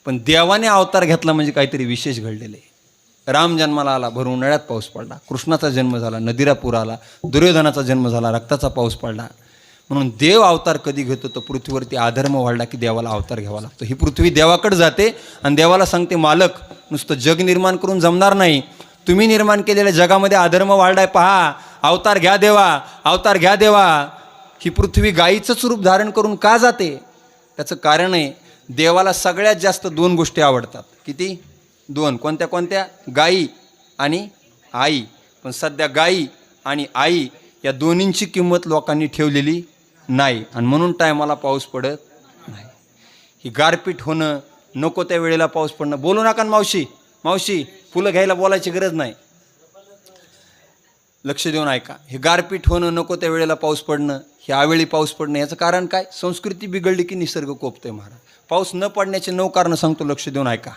पण देवाने अवतार घेतला म्हणजे काहीतरी विशेष घडलेलं आहे. राम जन्माला आला, भर उन्हाळ्यात पाऊस पडला. कृष्णाचा जन्म झाला, नदीला पूर आला. दुर्योधनाचा जन्म झाला, रक्ताचा पाऊस पडला. म्हणून देव अवतार कधी घेतो तर पृथ्वीवरती अधर्म वाढला की देवाला अवतार घ्यावा लागतो. ही पृथ्वी देवाकडे जाते आणि देवाला सांगते, मालक नुसतं जग निर्माण करून जमणार नाही, तुम्ही निर्माण केलेल्या जगामध्ये अधर्म वाढलाय, पहा, अवतार घ्या देवा, अवतार घ्या देवा. ही पृथ्वी गायीचंच रूप धारण करून का जाते? त्याचं कारण आहे, देवाला सगळ्यात जास्त 2 गोष्टी आवडतात. किती? 2. कोणत्या कोणत्या? गाई आणि आई. पण सध्या गाई आणि आई या दोन्हींची किंमत लोकांनी ठेवलेली नाही आणि म्हणून टायमाला पाऊस पडत नाही. ही गारपीट होणं, नको त्या वेळेला पाऊस पडणं. बोलू नका मावशी, मावशी फुलं घ्यायला बोलायची गरज नाही. लक्ष देऊन ऐका. हे गारपीट होणं, नको त्या वेळेला पाऊस पडणं, हे अवेळी पाऊस पडणं, याचं कारण काय? संस्कृती बिघडली की निसर्ग कोपतोय महाराज. पाऊस न पडण्याचे 9 कारणं सांगतो, लक्ष देऊन ऐका.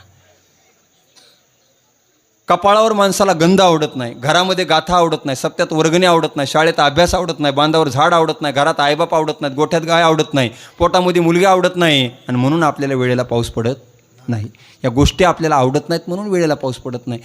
कपाळावर माणसाला गंध आवडत नाही, घरामध्ये गाथा आवडत नाही, सप्त्यात वर्गणी आवडत नाही, शाळेत अभ्यास आवडत नाही, बांधावर झाड आवडत नाही, घरात आईबाप आवडत नाहीत, गोठ्यात गाय आवडत नाही, पोटामध्ये मुलगी आवडत नाही आणि म्हणून आपल्याला वेळेला पाऊस पडत नाही. या गोष्टी आपल्याला आवडत नाहीत म्हणून वेळेला पाऊस पडत नाही.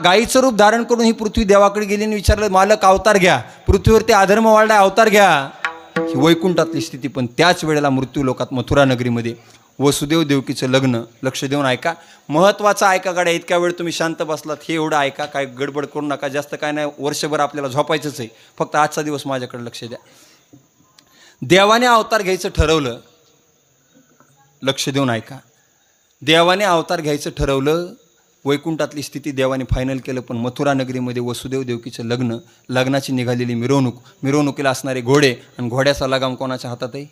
गायीचं रूप धारण करून ही पृथ्वी देवाकडे गेली आणि विचारलं, मालक अवतार घ्या, पृथ्वीवरती अधर्म वाढलाय, अवतार घ्या. ही वैकुंठातली स्थिती. पण त्याच वेळेला मृत्यू लोकात मथुरा नगरीमध्ये वसुदेव देवकीचं लग्न. लक्ष देऊन ऐका, महत्त्वाचं ऐका गाड्या. इतक्या वेळ तुम्ही शांत बसलात हे एवढं ऐका, काय गडबड करू नका. जास्त काय नाही, वर्षभर आपल्याला झोपायचंच आहे. फक्त आजचा दिवस माझ्याकडे लक्ष द्या. देवाने अवतार घ्यायचं ठरवलं. लक्ष देऊन ऐका, देवाने अवतार घ्यायचं ठरवलं. वैकुंठातली स्थिती देवाने फायनल केलं. पण मथुरा नगरीमध्ये वसुदेव देवकीचं लग्न, लग्नाची निघालेली मिरवणुकीला असणारे घोडे, आणि घोड्याचा लगाम कोणाच्या हातात आहे?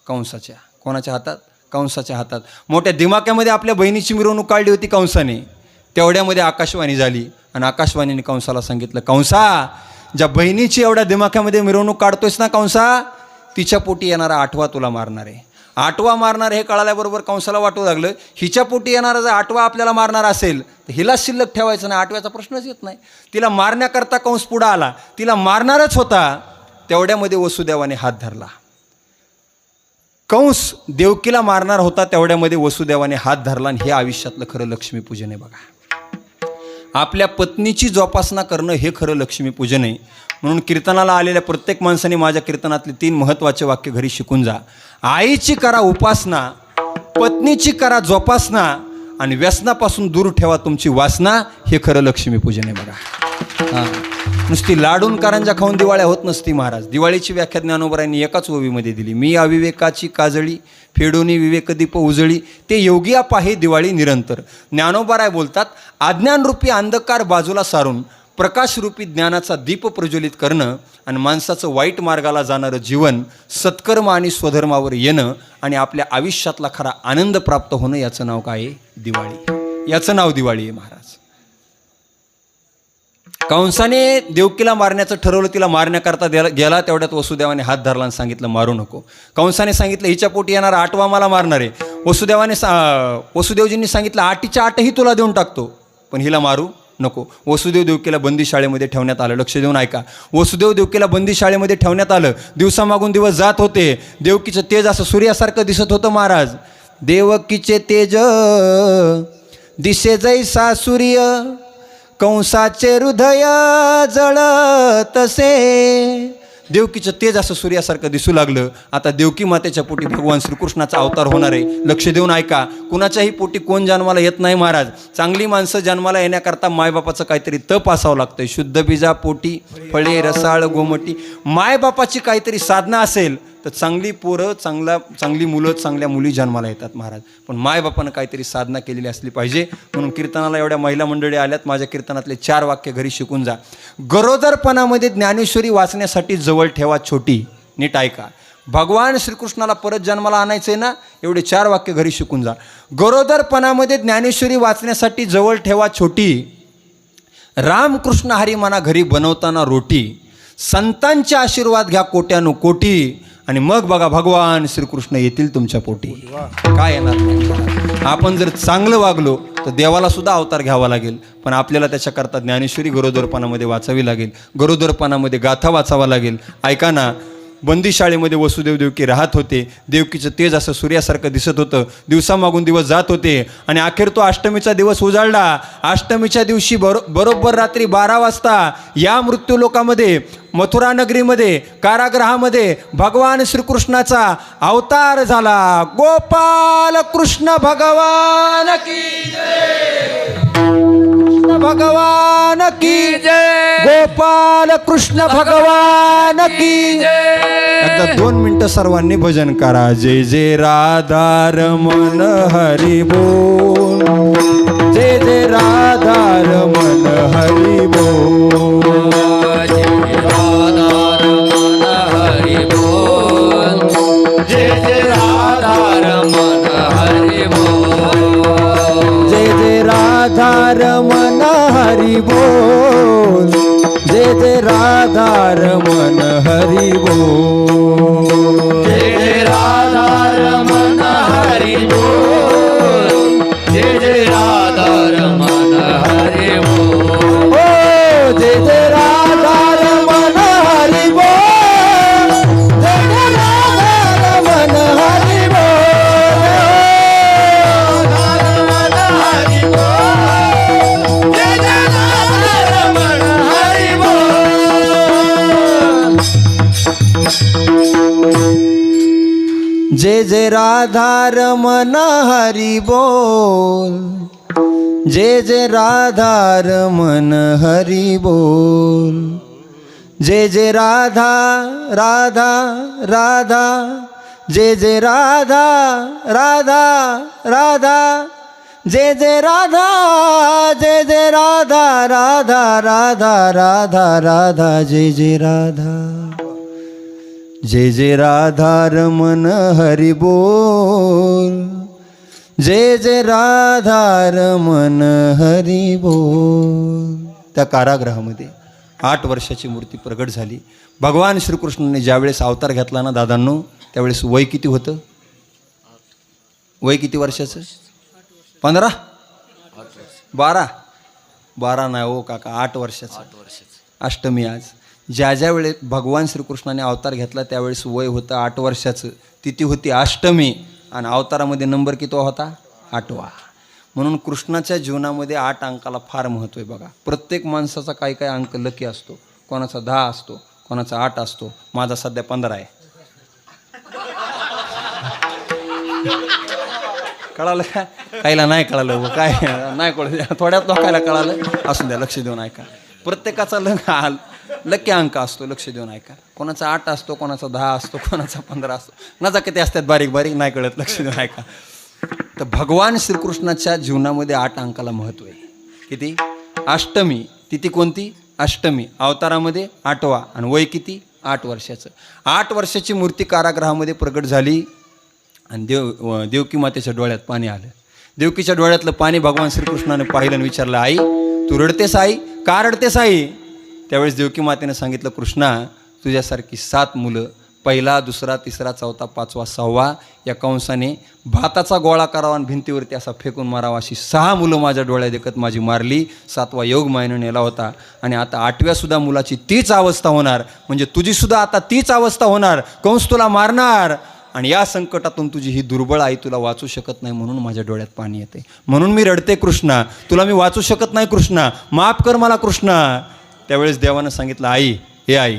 कंसाच्या. कोणाच्या हातात? कंसाच्या हातात. मोठ्या दिमाक्यामध्ये आपल्या बहिणीची मिरवणूक काढली होती कंसाने. तेवढ्यामध्ये आकाशवाणी झाली, आणि आकाशवाणीने कंसाला सांगितलं, कंसा, ज्या बहिणीची एवढ्या दिमाक्यामध्ये मिरवणूक काढतोयस ना कंसा, तिच्या पोटी येणारा 8वा तुला मारणार आहे. 8वा मारणार हे कळाल्याबरोबर कंसाला वाटू लागलं, हिच्या पोटी येणारा जर 8वा आपल्याला मारणार असेल तर हिला शिल्लक ठेवायचं नाही. 8व्याचा प्रश्नच येत नाही. तिला मारण्याकरता कंस पुढं आला, तिला मारणारच होता. तेवढ्यामध्ये वसुदेवाने हात धरला. कंस देवकीला मारणार होता, तेवढ्यामध्ये वसुदेवाने हात धरला. आणि हे आयुष्यातलं खरं लक्ष्मीपूजन आहे बघा. आपल्या पत्नीची जोपासना करणं हे खरं लक्ष्मीपूजन आहे. म्हणून कीर्तनाला आलेल्या प्रत्येक माणसाने माझ्या कीर्तनातले 3 महत्त्वाचे वाक्य घरी शिकून जा. आईची करा उपासना, पत्नीची करा जोपासना, आणि व्यसनापासून दूर ठेवा तुमची वासना. हे खरं लक्ष्मीपूजन आहे बघा. हां, नुसती लाडून कारंजा खाऊन दिवाळ्या होत नसती महाराज. दिवाळीची व्याख्या ज्ञानोबरायांनी एकाच ओवीमध्ये दिली. मी अविवेकाची काजळी फेडोनी विवेकदीप उजळी, ते योगिया पाहे दिवाळी निरंतर. ज्ञानोबराय बोलतात, अज्ञानरूपी अंधकार बाजूला सारून प्रकाशरूपी ज्ञानाचा दीप प्रज्वलित करणं, आणि माणसाचं वाईट मार्गाला जाणारं जीवन सत्कर्म आणि स्वधर्मावर येणं, आणि आपल्या आयुष्यातला खरा आनंद प्राप्त होणं, याचं नाव काय आहे? दिवाळी. याचं नाव दिवाळी आहे महाराज. कंसाने देवकीला मारण्याचं ठरवलं, तिला मारण्याकरता गेला. तेवढ्यात वसुदेवाने हात धरला आणि सांगितलं, मारू नको. कंसाने सांगितलं, हिच्या पोटी येणारा 8वा मला मारणार आहे. वसुदेवजींनी सांगितलं, 8च्या 8ही तुला देऊन टाकतो, पण हिला मारू नको. वसुदेव देवकीला बंदीशाळेमध्ये ठेवण्यात आलं. लक्ष देऊन ऐका, वसुदेव देवकीला बंदीशाळेमध्ये ठेवण्यात आलं. दिवसामागून दिवस जात होते. देवकीचं तेज असं सूर्यासारखं दिसत होतं महाराज. देवकीचे तेज दिसे जैसा सूर्य, कंसाचे हृदय जळतसे. देवकीचं तेज असं सूर्यासारखं दिसू लागलं. आता देवकी मातेच्या पोटी भगवान श्रीकृष्णाचा अवतार होणार आहे. लक्ष देऊन ऐका, कुणाच्याही पोटी कोण जन्माला येत नाही महाराज. चांगली माणसं जन्माला येण्याकरता मायबापाचं काहीतरी तप असावं लागतं. शुद्ध बीजा पोटी फळे रसाळ गोमटी. मायबापाची काहीतरी साधना असेल तर चांगली पोरं, चांगली मुलं, चांगल्या मुली जन्माला येतात महाराज. पण मायबापानं काहीतरी साधना केलेली असली पाहिजे. म्हणून कीर्तनाला एवढ्या महिला मंडळी आल्यात. माझ्या कीर्तनातले 4 वाक्य घरी शिकून जा. गरोदरपणामध्ये ज्ञानेश्वरी वाचण्यासाठी जवळ ठेवा छोटी. नीट ऐका, भगवान श्रीकृष्णाला परत जन्माला आणायचं आहे ना, एवढे 4 वाक्य घरी शिकून जा. गरोदरपणामध्ये ज्ञानेश्वरी वाचण्यासाठी जवळ ठेवा छोटी. रामकृष्ण हरी म्हणा घरी बनवताना रोटी. संतांचे आशीर्वाद घ्या कोट्यानु कोटी, आणि मग बघा भगवान श्रीकृष्ण येतील तुमच्या पोटी. काय येणार नाही. आपण जर चांगलं वागलो तर देवाला सुद्धा अवतार घ्यावा लागेल. पण आपल्याला त्याच्याकरता ज्ञानेश्वरी गरोदरपणामध्ये वाचावी लागेल. गरोदरपणामध्ये गाथा वाचावा लागेल. ऐका ना, बंदीशाळेमध्ये वसुदेव देवकी राहत होते. देवकीचं तेज असं सूर्यासारखं दिसत होतं. दिवसामागून दिवस जात होते, आणि अखेर तो अष्टमीचा दिवस उजाडला. अष्टमीच्या दिवशी बरोबर रात्री 12 वाजता या मृत्यूलोकामध्ये, मथुरा नगरीमध्ये, कारागृहामध्ये भगवान श्रीकृष्णाचा अवतार झाला. गोपाल कृष्ण भगवान की जय, भगवान की जय, गोपाल कृष्ण भगवान की जय. एकदा 2 मिनिटं सर्वांनी भजन करा. जय जय राधा रमण हरी बोल, जय जय राधा रमण हरी बोल, जय राधा रमण हरि बोल, जय जय राधा रमण हरि बोल, जय जय राधा रमण हरी बोल, जय जय राधा रमण हरी बोल, जय जय राधा रमण हरि बोल, जय जय राधा रमण हरि बोल, जय जय राधा रमण हरी बोल, जय जय राधा रमण हरी बोल, रमण हरि बोल, जय जय राधा रमण हरि बोल. जय जय राधा रमण हरी बोल, जय जय राधा रमण हरी बोल, जय जय राधा राधा राधा, जय जय राधा राधा राधा, जय जय राधा, जय जय राधा राधा राधा राधा राधा, जय जय राधा, जय जय राधा रमण हरी बोल, जय जय राधा रमण हरी बोल. त्या कारागृहामध्ये 8 वर्षाची मूर्ती प्रगट झाली. भगवान श्रीकृष्णाने ज्यावेळेस अवतार घेतला ना दादांनो, त्यावेळेस वय किती होतं? वय किती वर्षाचं? 15? 12 नाही हो काका, 8 वर्षाचं. अष्टमी आज. ज्या ज्या वेळेस भगवान श्रीकृष्णाने अवतार घेतला त्यावेळेस वय होतं 8 वर्षाचं. तिथी होती अष्टमी आणि अवतारामध्ये नंबर किती होता? 8वा. म्हणून कृष्णाच्या जीवनामध्ये 8 अंकाला फार महत्त्व आहे बघा. प्रत्येक माणसाचा काही काही अंक लकी असतो. कोणाचा 10 असतो, कोणाचा 8 असतो. माझा सध्या 15 आहे. कळालं का? काहीला नाही कळालं, काय नाही कळलं, थोड्यात लोकायला कळालं. असू द्या, लक्ष देऊन ऐका. प्रत्येकाचा लकी अंक असतो, लक्ष देऊन ऐका. कोणाचा 8 असतो, कोणाचा 10 असतो, कोणाचा 15 असतो. नजा किती असतात बारीक बारीक, नाही कळत, लक्ष देऊन ऐका. तर भगवान श्रीकृष्णाच्या जीवनामध्ये 8 अंकाला महत्त्व आहे. किती? अष्टमी. तिथी कोणती? अष्टमी. अवतारामध्ये 8वा आणि वय किती? 8 वर्षाचं. 8 वर्षाची मूर्ती कारागृहामध्ये प्रगट झाली आणि देवकी मातेच्या डोळ्यात पाणी आलं. देवकीच्या डोळ्यातलं पाणी भगवान श्रीकृष्णाने पाहिलं आणि विचारलं, आई तू रडतेस आई? का रडतेस आई? त्यावेळेस देवकी मातेनं सांगितलं, कृष्णा तुझ्यासारखी 7 मुलं, 1, 2, 3, 4, 5, 6 या कंसाने भाताचा गोळा करावा आणि भिंतीवरती असा फेकून मारावा, अशी 6 मुलं माझ्या डोळ्यात देखत माझी मारली. 7वा योग मायनं नेला होता आणि आता 8व्या सुद्धा मुलाची तीच अवस्था होणार. म्हणजे तुझी सुद्धा आता तीच अवस्था होणार. कंस तुला मारणार आणि या संकटातून तुझी ही दुर्बळ आई तुला वाचू शकत नाही, म्हणून माझ्या डोळ्यात पाणी येते, म्हणून मी रडते कृष्णा. तुला मी वाचू शकत नाही कृष्णा, माफ कर मला कृष्णा. त्यावेळेस देवानं सांगितलं, आई हे आई,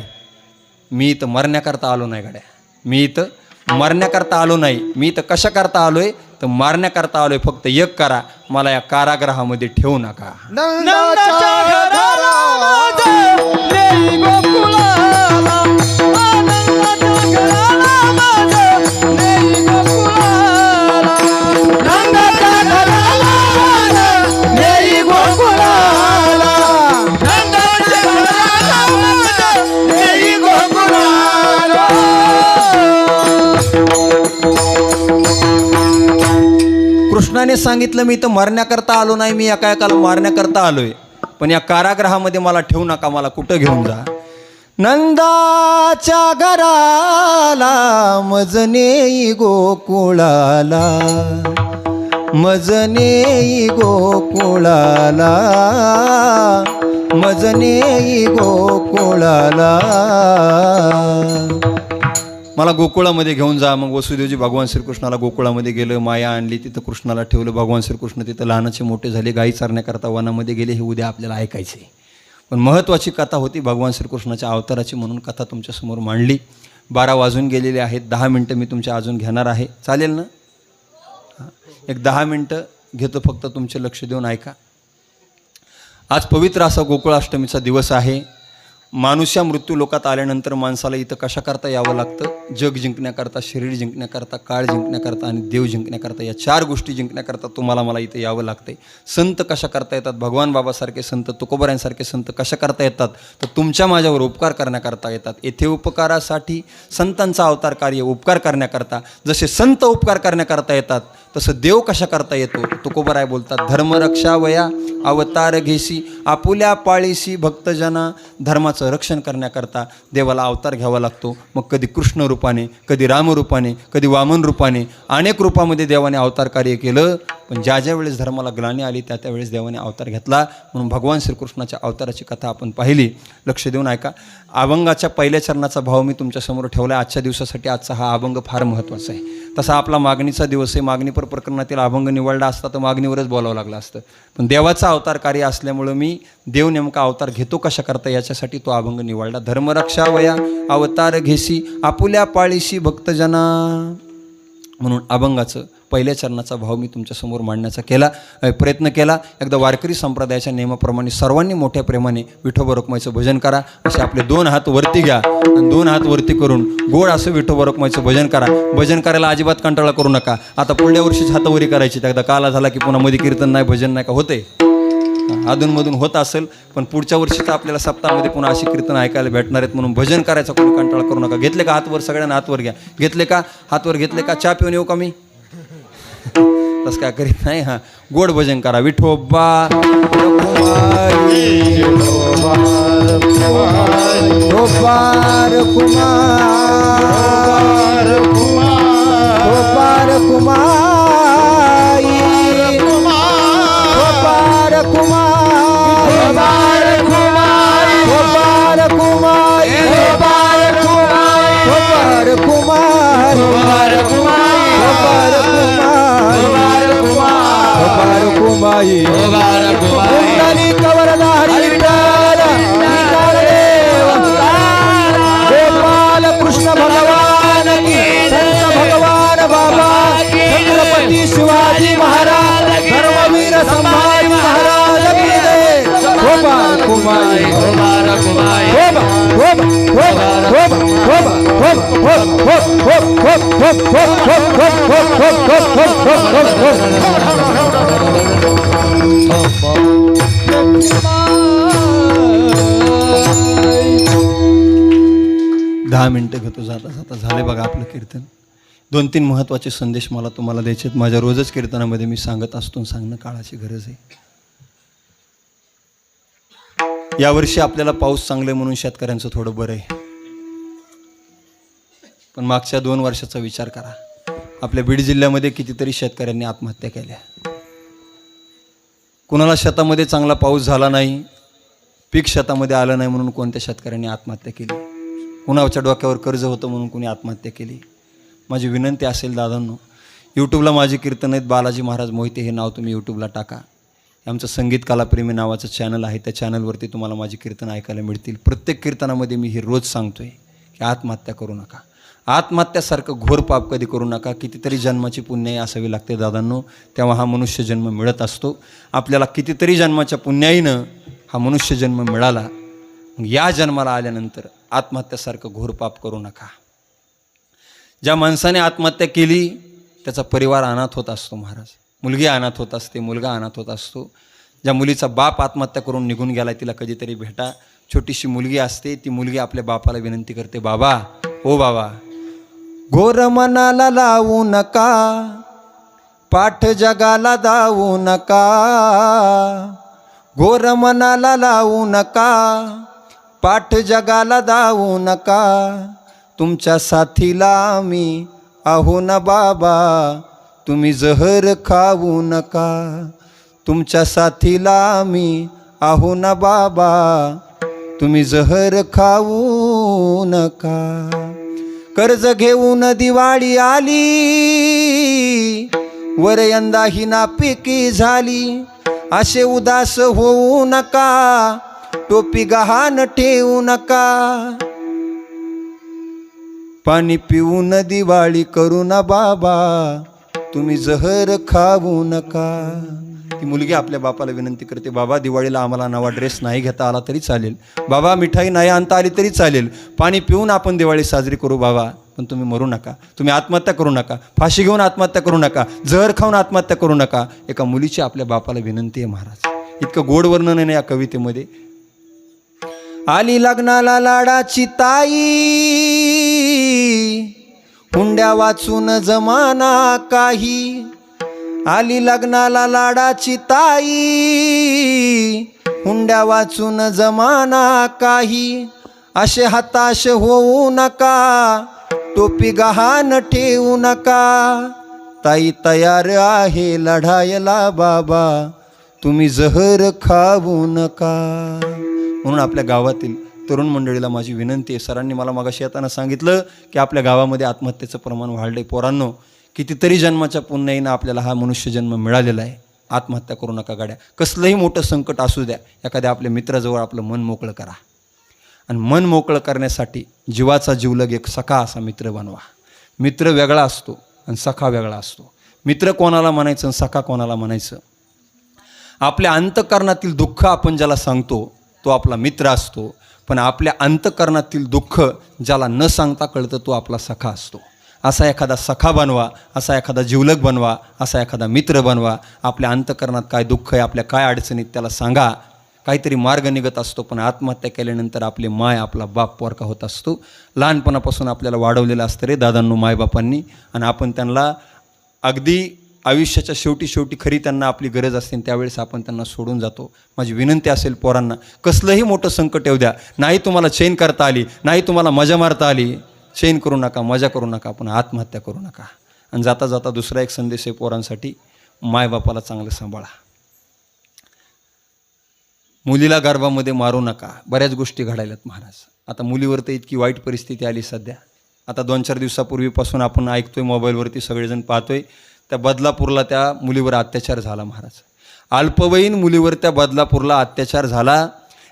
मी इथं मरण्याकरता आलो नाही गड्या, मी इथं मरण्याकरता आलो नाही, मी इथं कशाकरता आलोय तर मारण्याकरता आलोय. फक्त एक करा, मला या कारागृहामध्ये ठेवू नका. कृष्णाने सांगितलं, मी इथं मरण्याकरता आलो नाही, मी एका एकाला मारण्याकरता आलोय, पण या कारागृहामध्ये मला ठेवू नका, मला कुठं घेऊन जा. नंदाच्या घराला मजने गोकुळाला, मजने गोकुळाला, मजने गोकुळाला, मला गोकुळामध्ये घेऊन जा. मग वसुदेवजी भगवान श्रीकृष्णाला गोकुळामध्ये गेलं, माया आणली, तिथं कृष्णाला ठेवलं. भगवान श्रीकृष्ण तिथं लहानाचे मोठे झाले, गायी चारण्याकरता वनामध्ये गेले. हे उद्या आपल्याला ऐकायचे. पण महत्त्वाची कथा होती भगवान श्रीकृष्णाच्या अवताराची, म्हणून कथा तुमच्यासमोर मांडली. 12 वाजून गेलेले आहेत. 10 मिनटं मी तुमच्या अजून घेणार आहे, चालेल ना? एक 10 मिनटं घेतो, फक्त तुमचे लक्ष देऊन ऐका. आज पवित्र असा गोकुळाष्टमीचा दिवस आहे. मानुष्या मृत्यू लोकात आल्यानंतर माणसाला इथं कशा करता यावं लागतं? जग जिंकण्याकरता, शरीर जिंकण्याकरता, काळ जिंकण्याकरता आणि देव जिंकण्याकरता. या 4 गोष्टी जिंकण्याकरता तुम्हाला मला इथं यावं लागतंय. संत कशा करता येतात? भगवान बाबासारखे संत, तुकोबारायांसारखे संत कशा करता येतात? तर तुमच्या माझ्यावर उपकार करण्याकरता येतात. येथे उपकारासाठी संतांचा अवतार कार्य, उपकार करण्याकरता. जसे संत उपकार करण्याकरता येतात तसं देव कशा करता येतो? तुकोबाराय बोलतात, धर्मरक्षा वया अवतार घेसी, आपुल्या पाळीसी भक्तजना. धर्माचं रक्षण करण्याकरता देवाला अवतार घ्यावा लागतो. मग कधी कृष्ण रूपाने, कधी रामरूपाने, कधी वामन रूपाने, अनेक रूपामध्ये देवाने अवतार कार्य केलं. पण ज्या ज्या वेळेस धर्माला ग्लानी आली त्या त्यावेळेस देवाने अवतार घेतला. म्हणून भगवान श्रीकृष्णाच्या अवताराची कथा आपण पाहिली. लक्ष देऊन ऐका. अभंगाच्या पहिल्या चरणाचा भाव मी तुमच्यासमोर ठेवला आहे. आजच्या दिवसासाठी आजचा हा अभंग फार महत्त्वाचा आहे. तसा आपला मागणीचा दिवस आहे. मागणीपर प्रकरणातील अभंग निवडला असता तर मागणीवरच बोलावं लागलं असतं. पण देवाचा अवतार कार्य असल्यामुळं मी देव नेमका अवतार घेतो कशा करता याच्यासाठी तो अभंग निवडला. धर्मरक्षा वया अवतार घेसी, आपुल्या पाळीशी भक्तजना. म्हणून अभंगाचं पहिल्या चरणाचा भाव मी तुमच्यासमोर मांडण्याचा प्रयत्न केला. एकदा वारकरी संप्रदायाच्या नियमाप्रमाणे सर्वांनी मोठ्या प्रेमाने विठोबा रखुमाईचं भजन करा. असे आपले 2 हात वरती घ्या आणि 2 हात वरती करून गोड असं विठोबा रखुमाईचं भजन करा. भजन करायला अजिबात कंटाळा करू नका. आता पुढल्या वर्षीच हातावरी करायची. एकदा काला झाला की पुन्हा मध्ये कीर्तन नाही, भजन नाही का होते, अधूनमधून होत असेल, पण पुढच्या वर्षीच आपल्याला सप्ताहामध्ये पुन्हा अशी कीर्तन ऐकायला भेटणार आहेत. म्हणून भजन करायचा कोणी कंटाळा करू नका. घेतले का हातवर? सगळ्यांना हातवर घ्या. घेतले का? हातवर घेतले का? चहा पिऊन येऊ का मी? तसं काय करीत नाही. हां, गोड भजन करा. विठोबा रखुमाई, विठोबा रखुमाई, विठोबा रखुमाई, विठोबा रखुमाई, विठोबा रखुमाई, विठोबा रखुमाई, विठोबा रखुमाई, विठोबा रखुमाई, विठोबा रखुमाई, रखुमाई, कुंडली कवरधारी विठ्ठल देव, गोपाल कृष्ण भगवान की, संत भगवान बाबा, छत्रपती शिवाजी महाराज, धर्मवीर संभाजी महाराज की जय. गोपा रखुमाई, गोपा रखुमाई, गोपा गोपा गोपा गोपा गोपा दहा मिनिटं घेतो. जाता जाता झाले बघा आपलं कीर्तन. 2-3 महत्त्वाचे संदेश मला तुम्हाला द्यायचे आहेत. माझ्या रोजच कीर्तनामध्ये मी सांगत असतो. सांगणं काळाची गरज आहे. यावर्षी आपल्याला पाऊस चांगला आहे म्हणून शेतकऱ्यांचं थोडं बरं आहे, पण मागच्या 2 वर्षाचा विचार करा. आपल्या बीड जिल्ह्यामध्ये कितीतरी शेतकऱ्यांनी आत्महत्या केल्या. कुणाला शेतामध्ये चांगला पाऊस झाला नाही, पीक शेतामध्ये आलं नाही म्हणून कोणत्या शेतकऱ्यांनी आत्महत्या केली. कुणाच्या डोक्यावर कर्ज होतं म्हणून कुणी आत्महत्या केली. माझी विनंती असेल दादांनो, यूट्यूबला माझी कीर्तन आहेत. बालाजी महाराज मोहिते हे नाव तुम्ही यूट्यूबला टाका. आमचं संगीत कलाप्रेमी नावाचं चॅनल आहे. त्या चॅनलवरती तुम्हाला माझी कीर्तन ऐकायला मिळतील. प्रत्येक कीर्तनामध्ये मी हे रोज सांगतोय की आत्महत्या करू नका. आत्महत्यासारखं घोर पाप कधी करू नका. कितीतरी जन्माची पुण्याई असावी लागते दादांनो, तेव्हा हा मनुष्य जन्म मिळत असतो. आपल्याला कितीतरी जन्माच्या पुण्याईनं हा मनुष्य जन्म मिळाला. या जन्माला आल्यानंतर आत्महत्यासारखं घोर पाप करू नका. ज्या माणसाने आत्महत्या केली त्याचा परिवार अनाथ होत असतो महाराज. मुलगी अनाथ होत असते, मुलगा अनाथ होत असतो. ज्या मुलीचा बाप आत्महत्या करून निघून गेला तिला कधीतरी भेटा. छोटीशी मुलगी असते, ती मुलगी आपल्या बापाला विनंती करते, बाबा, ओ बाबा, घोर मनाला लावू नका, पाठ जगाला दावू नका. घोर मनाला लावू नका, पाठ जगाला दावू नका. तुमच्या साथीला मी आहो ना बाबा, तुम्ही जहर खाऊ नका. तुमच्या साथीला मी आहो ना बाबा, तुम्ही जहर खाऊ नका. कर्ज घेऊन दिवाळी आली, वर यंदा ही नापिकी झाली. असे उदास होऊ नका, टोपी गहाण ठेवू नका. पाणी पिऊन दिवाळी करू ना बाबा, तुम्ही जहर खाऊ नका. ती मुलगी आपल्या बापाला विनंती करते, बाबा, दिवाळीला आम्हाला नवा ड्रेस नाही घेता आला तरी चालेल, बाबा, मिठाई नाही आणता आली तरी चालेल, पाणी पिऊन आपण दिवाळी साजरी करू बाबा, पण तुम्ही मरू नका, तुम्ही आत्महत्या करू नका, फाशी घेऊन आत्महत्या करू नका, जहर खाऊन आत्महत्या करू नका. एका मुलीची आपल्या बापाला विनंती आहे महाराज. इतकं गोड वर्णन आहे या कवितेमध्ये. आली लग्नाला लाडाची ताई, हुंड्या वाचून जमाना काही. आली लग्नाला लाडाची ताई, हुंड्या वाचून जमाना काही. असे हताश होऊ नका, टोपी गहाण ठेवू नका. ताई तयार आहे लढायला बाबा, तुम्ही जहर खाऊ नका. म्हणून आपल्या गावातील तरुण मंडळीला माझी विनंती आहे. सरांनी मला मगाशी येताना सांगितलं की आपल्या गावामध्ये आत्महत्येचं प्रमाण वाढलं आहे. पोरांनो, कितीतरी जन्माच्या पुण्याईनं आपल्याला हा मनुष्य जन्म मिळालेला आहे. आत्महत्या करू नका गाड्या. कसलंही मोठं संकट असू द्या, एखाद्या आपल्या मित्राजवळ आपलं मन मोकळं करा. आणि मन मोकळं करण्यासाठी जीवाचा जीवलग एक सखा असा मित्र बनवा. मित्र वेगळा असतो, आणि सखा वेगळा असतो. मित्र कोणाला म्हणायचं आणि सखा कोणाला म्हणायचं? आपल्या अंतःकरणातील दुःख आपण ज्याला सांगतो तो आपला मित्र असतो, पण आपल्या अंतःकरणातील दुःख ज्याला न सांगता कळतं तो आपला सखा असतो. असा एखादा सखा बनवा, असा एखादा जिवलग बनवा, असा एखादा मित्र बनवा. आपल्या अंतःकरणात काय दुःख आहे, आपल्या काय अडचणीत त्याला सांगा. काहीतरी मार्ग निघत असतो. पण आत्महत्या केल्यानंतर आपले माय आपला बाप पोरका होत असतो. लहानपणापासून आपल्याला वाढवलेलं असतं रे दादांनो मायबापांनी, आणि आपण त्यांना अगदी आयुष्याच्या शेवटी खरी त्यांना आपली गरज असते, त्यावेळेस आपण त्यांना सोडून जातो. माझी विनंती असेल पोरांना, कसलंही मोठं संकट येऊ द्या, नाही तुम्हाला चैन करता आली, नाही तुम्हाला मजा मारता आली, चैन करू नका, मजा करू नका, पण आत्महत्या करू नका. आणि जाता जाता दुसरा एक संदेश आहे पोरांसाठी, मायबापाला चांगलं सांभाळा. मुलीला गर्भामध्ये मारू नका. बऱ्याच गोष्टी घडायल्यात महाराज. आता मुलीवर तर इतकी वाईट परिस्थिती आली सध्या. आता 2-4 दिवसापूर्वीपासून आपण ऐकतोय, मोबाईलवरती सगळेजण पाहतोय, त्या बदलापूरला त्या मुलीवर अत्याचार झाला महाराज. अल्पवयीन मुलीवर त्या बदलापूरला अत्याचार झाला.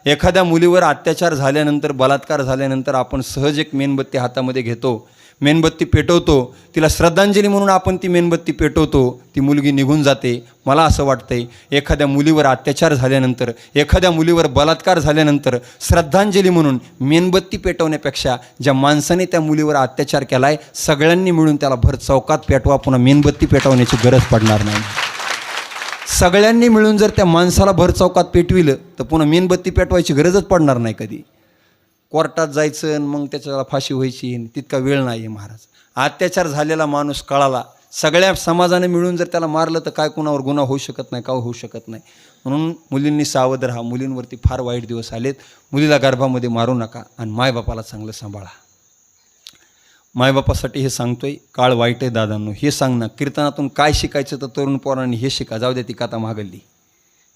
एखाद्या मुलीवर अत्याचार झाल्यानंतर, बलात्कार झाल्यानंतर आपण सहज एक मेणबत्ती हातामध्ये घेतो, मेणबत्ती पेटवतो, तिला श्रद्धांजली म्हणून आपण ती मेणबत्ती पेटवतो, ती मुलगी निघून जाते. मला असं वाटतंय, एखाद्या मुलीवर अत्याचार झाल्यानंतर, एखाद्या मुलीवर बलात्कार झाल्यानंतर श्रद्धांजली म्हणून मेणबत्ती पेटवण्यापेक्षा ज्या माणसाने त्या मुलीवर अत्याचार केला आहे सगळ्यांनी मिळून त्याला भर चौकात पेटवा, पुन्हा मेणबत्ती पेटवण्याची गरज पडणार नाही. सगळ्यांनी मिळून जर त्या माणसाला भर चौकात पेटविलं तर पुन्हा मेणबत्ती पेटवायची गरजच पडणार नाही कधी. कोर्टात जायचं आणि मग त्याच्याला फाशी व्हायची, तितका वेळ नाही आहे महाराज. अत्याचार झालेला माणूस कळाला, सगळ्या समाजाने मिळून जर त्याला मारलं तर काय कुणावर गुन्हा होऊ शकत नाही, का होऊ शकत नाही. म्हणून मुलींनी सावध राहा. मुलींवरती फार वाईट दिवस आलेत. मुलीला गर्भामध्ये मारू नका आणि मायबापाला चांगलं सांभाळा. मायबापासाठी हे सांगतोय, काळ वाईट आहे दादांनो, हे सांग ना. कीर्तनातून काय शिकायचं तर तरुण पोरांनी हे शिका. जाऊ द्या ती कथा मागली,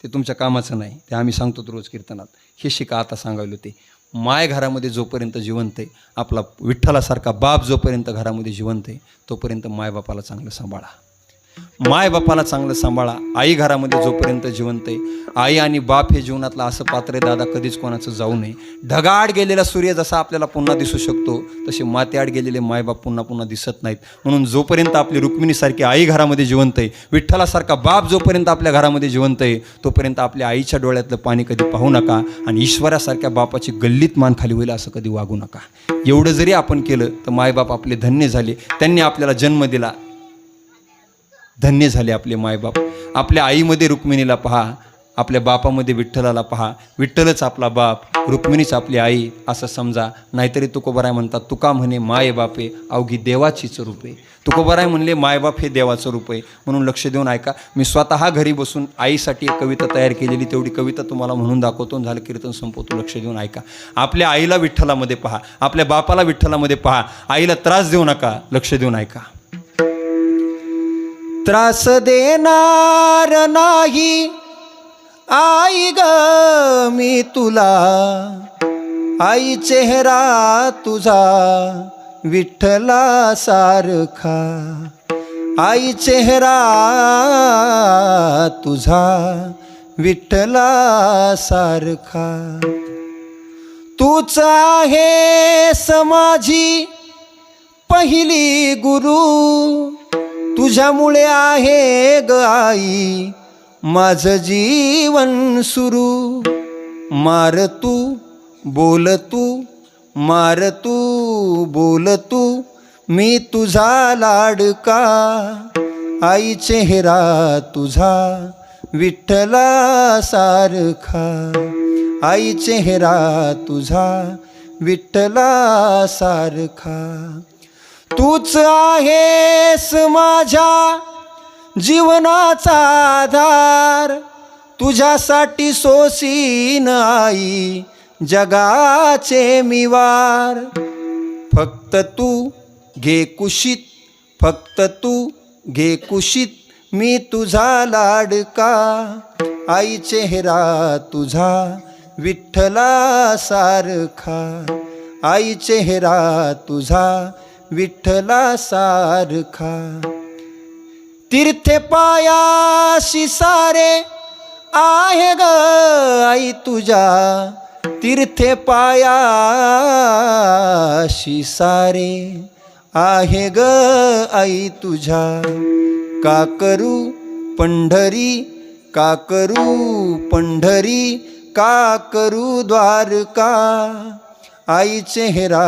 ते तुमच्या कामाचं नाही, ते आम्ही सांगतो रोज कीर्तनात. हे शिका आता सांगायलो ते. माय घरामध्ये जोपर्यंत जिवंत आहे, आपला विठ्ठलासारखा बाप जोपर्यंत घरामध्ये जिवंत आहे, तोपर्यंत मायबापाला चांगलं सांभाळा. मायबापाला चांगलं सांभाळा. आई घरामध्ये जोपर्यंत जिवंत आहे, आई आणि बाप हे जीवनातलं असं पात्र आहे दादा, कधीच कोणाचं जाऊ नये. ढगाआड गेलेला सूर्य जसा आपल्याला पुन्हा दिसू शकतो, तसे मातेआड गेलेले मायबाप पुन्हा पुन्हा दिसत नाहीत. म्हणून जोपर्यंत आपली रुक्मिणीसारखी आई घरामध्ये जिवंत आहे, विठ्ठलासारखा बाप जोपर्यंत आपल्या घरामध्ये जिवंत आहे, तोपर्यंत आपल्या आईच्या डोळ्यातलं पाणी कधी पाहू नका आणि ईश्वरासारख्या बापाची गल्लीत मान खाली होईल असं कधी वागू नका. एवढं जरी आपण केलं तर मायबाप आपले धन्य झाले. त्यांनी आपल्याला जन्म दिला, धन्य झाले आपले मायबाप. आपल्या आईमध्ये रुक्मिणीला पहा, आपल्या बापामध्ये विठ्ठलाला पहा. विठ्ठलच आपला बाप, रुक्मिणीच आपली आई असं समजा. नाहीतरी तुकोबाराय म्हणतात, तुका म्हणे माय बापे अवघी देवाचीच रूपे. तुकोबाराय म्हणले मायबाप हे देवाचं रूप आहे. म्हणून लक्ष देऊन ऐका. मी स्वतः घरी बसून आईसाठी एक कविता तयार केलेली, तेवढी कविता तुम्हाला म्हणून दाखवतो. झालं कीर्तन संपवतो. लक्ष देऊन ऐका. आपल्या आईला विठ्ठलामध्ये पहा, आपल्या बापाला विठ्ठलामध्ये पहा. आईला त्रास देऊ नका. लक्ष देऊन ऐका. त्रास देणार नाही आई ग मी तुला, आई चेहरा तुझा विठ्ठला सारखा, आई चेहरा तुझा विठ्ठला सारखा. तूच आहेस माझी पहिली गुरु, तुझ्यामुळे आहे ग आई माझं जीवन सुरू. मार तू बोल तू, मार तू बोल तू, मी तुझा लाडका, आई चेहरा तुझा विठ्ठला सारखा, आई चेहरा तुझा विठ्ठला सारखा. तूच आहेस माझ्या जीवनाचा आधार, तुझ्यासाठी सोसीन आई जगाचे मिवार. फक्त तू घे कुशीत, फक्त तू घे कुशीत, मी तुझा लाडका, आई चेहरा तुझा विठ्ठला सारखा, आई चेहरा तुझा विठ्ठला सारखा. तीर्थे पायाशी सारे आहे ग आई तुझ्या, तीर्थे पायाशी सारे आहे ग आई तुझ्या, का करू पंढरी, का करू पंढरी, का करू द्वारका, आई चेहरा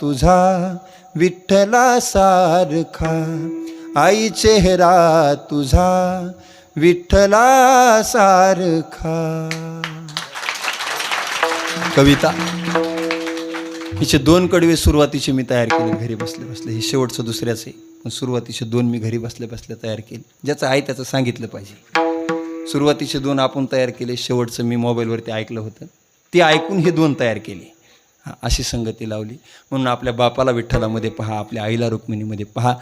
तुझा विठ्ठला सारखा, आई चेहरा तुझा विठ्ठला सारखा. कविता हिचे 2 कडवे सुरुवातीचे मी तयार केले घरी बसले बसले. हे शेवटचं दुसऱ्याच आहे, पण सुरुवातीचे 2 मी घरी बसल्या बसल्या तयार केले. ज्याचं आहे त्याचं सांगितलं पाहिजे. सुरुवातीचे 2 आपण तयार केले, शेवटचं मी मोबाईलवरती ऐकलं होतं, ते ऐकून हे 2 तयार केले. अशी संगती लावली. म्हणून आपल्या बापाला विठ्ठलामध्ये पहा, आपल्या आईला रुक्मिणीमध्ये पहा.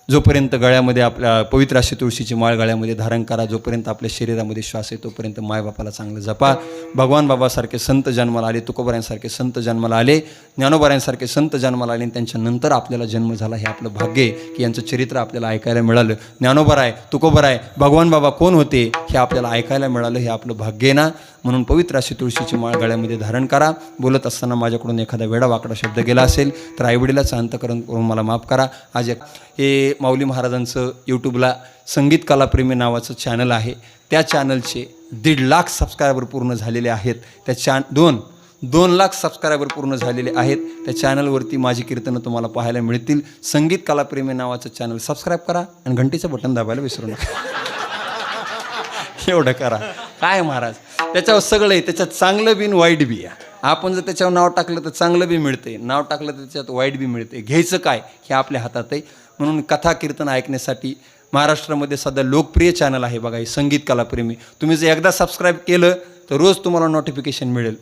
जोपर्यंत गळ्यामध्ये आपल्या पवित्र अशी तुळशीची माळ गळ्यामध्ये धारण करा, जोपर्यंत आपल्या शरीरामध्ये श्वास आहे तोपर्यंत मायबापाला चांगलं जपा. भगवान बाबासारखे संत जन्माला आले, तुकोबारायांसारखे संत जन्माला आले, ज्ञानोबारायांसारखे संत जन्माला आले, आणि त्यांच्यानंतर आपल्याला जन्म झाला. हे आपलं भाग्य आहे की यांचं चरित्र आपल्याला ऐकायला मिळालं. ज्ञानोबाराय, तुकोबाराय, भगवान बाबा कोण होते हे आपल्याला ऐकायला मिळालं. हे आपलं भाग्य आहे ना. म्हणून पवित्र अशी तुळशीची माळ गळ्यामध्ये धारण करा. बोलत असताना माझ्याकडून एखादा वेडा वाकडा शब्द गेला असेल तर आईवडिलाचं अंतकरण करून मला माफ करा. आज हे माऊली महाराजांचं यूट्यूबला संगीत कलाप्रेमी नावाचं चॅनल आहे. त्या चॅनलचे 1.5 लाख सबस्क्रायबर पूर्ण झालेले आहेत. त्या 2 लाख सबस्क्रायबर पूर्ण झालेले आहेत. त्या चॅनलवरती माझी कीर्तनं तुम्हाला पाहायला मिळतील. संगीत कलाप्रेमी नावाचं चॅनल सबस्क्राईब करा आणि घंटीचं बटन दाबायला विसरू नका. एवढं करा. काय महाराज, त्याच्यावर सगळं आहे. त्याच्यात चांगलं बी वाईट बी आहे. आपण जर त्याच्यावर नाव टाकलं तर चांगलं बी मिळते, नाव टाकलं तर त्याच्यात वाईट बी मिळते. घ्यायचं काय हे आपल्या हातात आहे. म्हणून कथा कीर्तन ऐकण्यासाठी महाराष्ट्रामध्ये सध्या लोकप्रिय चॅनल आहे बघा, हे संगीत कलाप्रेमी. तुम्ही जर एकदा सबस्क्राईब केलं तर रोज तुम्हाला नोटिफिकेशन मिळेल.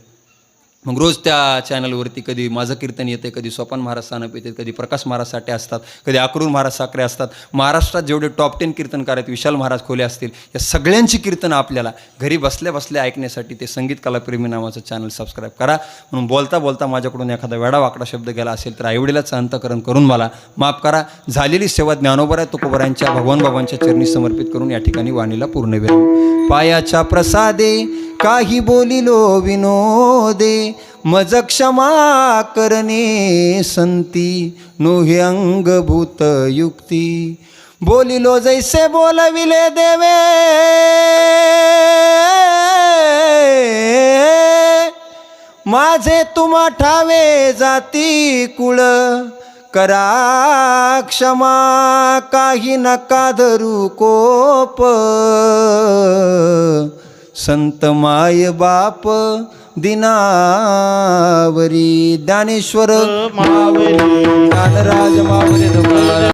मग रोज त्या चॅनलवरती कधी माझं कीर्तन येते, कधी सोपान महाराज सानप येते, कधी प्रकाश महाराज साठे असतात, कधी अक्रूर महाराज साखरे असतात. महाराष्ट्रात जेवढे टॉप 10 कीर्तनकार आहेत, विशाल महाराज खोले असतील, या सगळ्यांची कीर्तनं आपल्याला घरी बसल्या बसल्या ऐकण्यासाठी ते संगीत कलाप्रेमी नावाचं चॅनल सबस्क्राईब करा. म्हणून बोलता बोलता माझ्याकडून एखादा वेडा वाकडा शब्द गेला असेल तर आईवडिलाचं अंतकरण करून मला माफ करा. झालेली सेवा ज्ञानोबराय तुकोबारायांच्या भगवान बाबांच्या चरणी समर्पित करून या ठिकाणी वाणीला पूर्ण विराम. पायाच्या प्रसादे काही बोलिलो विनोदे, मज क्षमा करणे संती, नोहे अंगभूत युक्ती. बोलिलो जैसे बोलविले देवे, माझे तुम्हा ठावे जाती कुळ. करा क्षमा काही नका धरू कोप, संत माय बाप दिनावरी. ज्ञानेश्वर मावली ज्ञानराज मावले.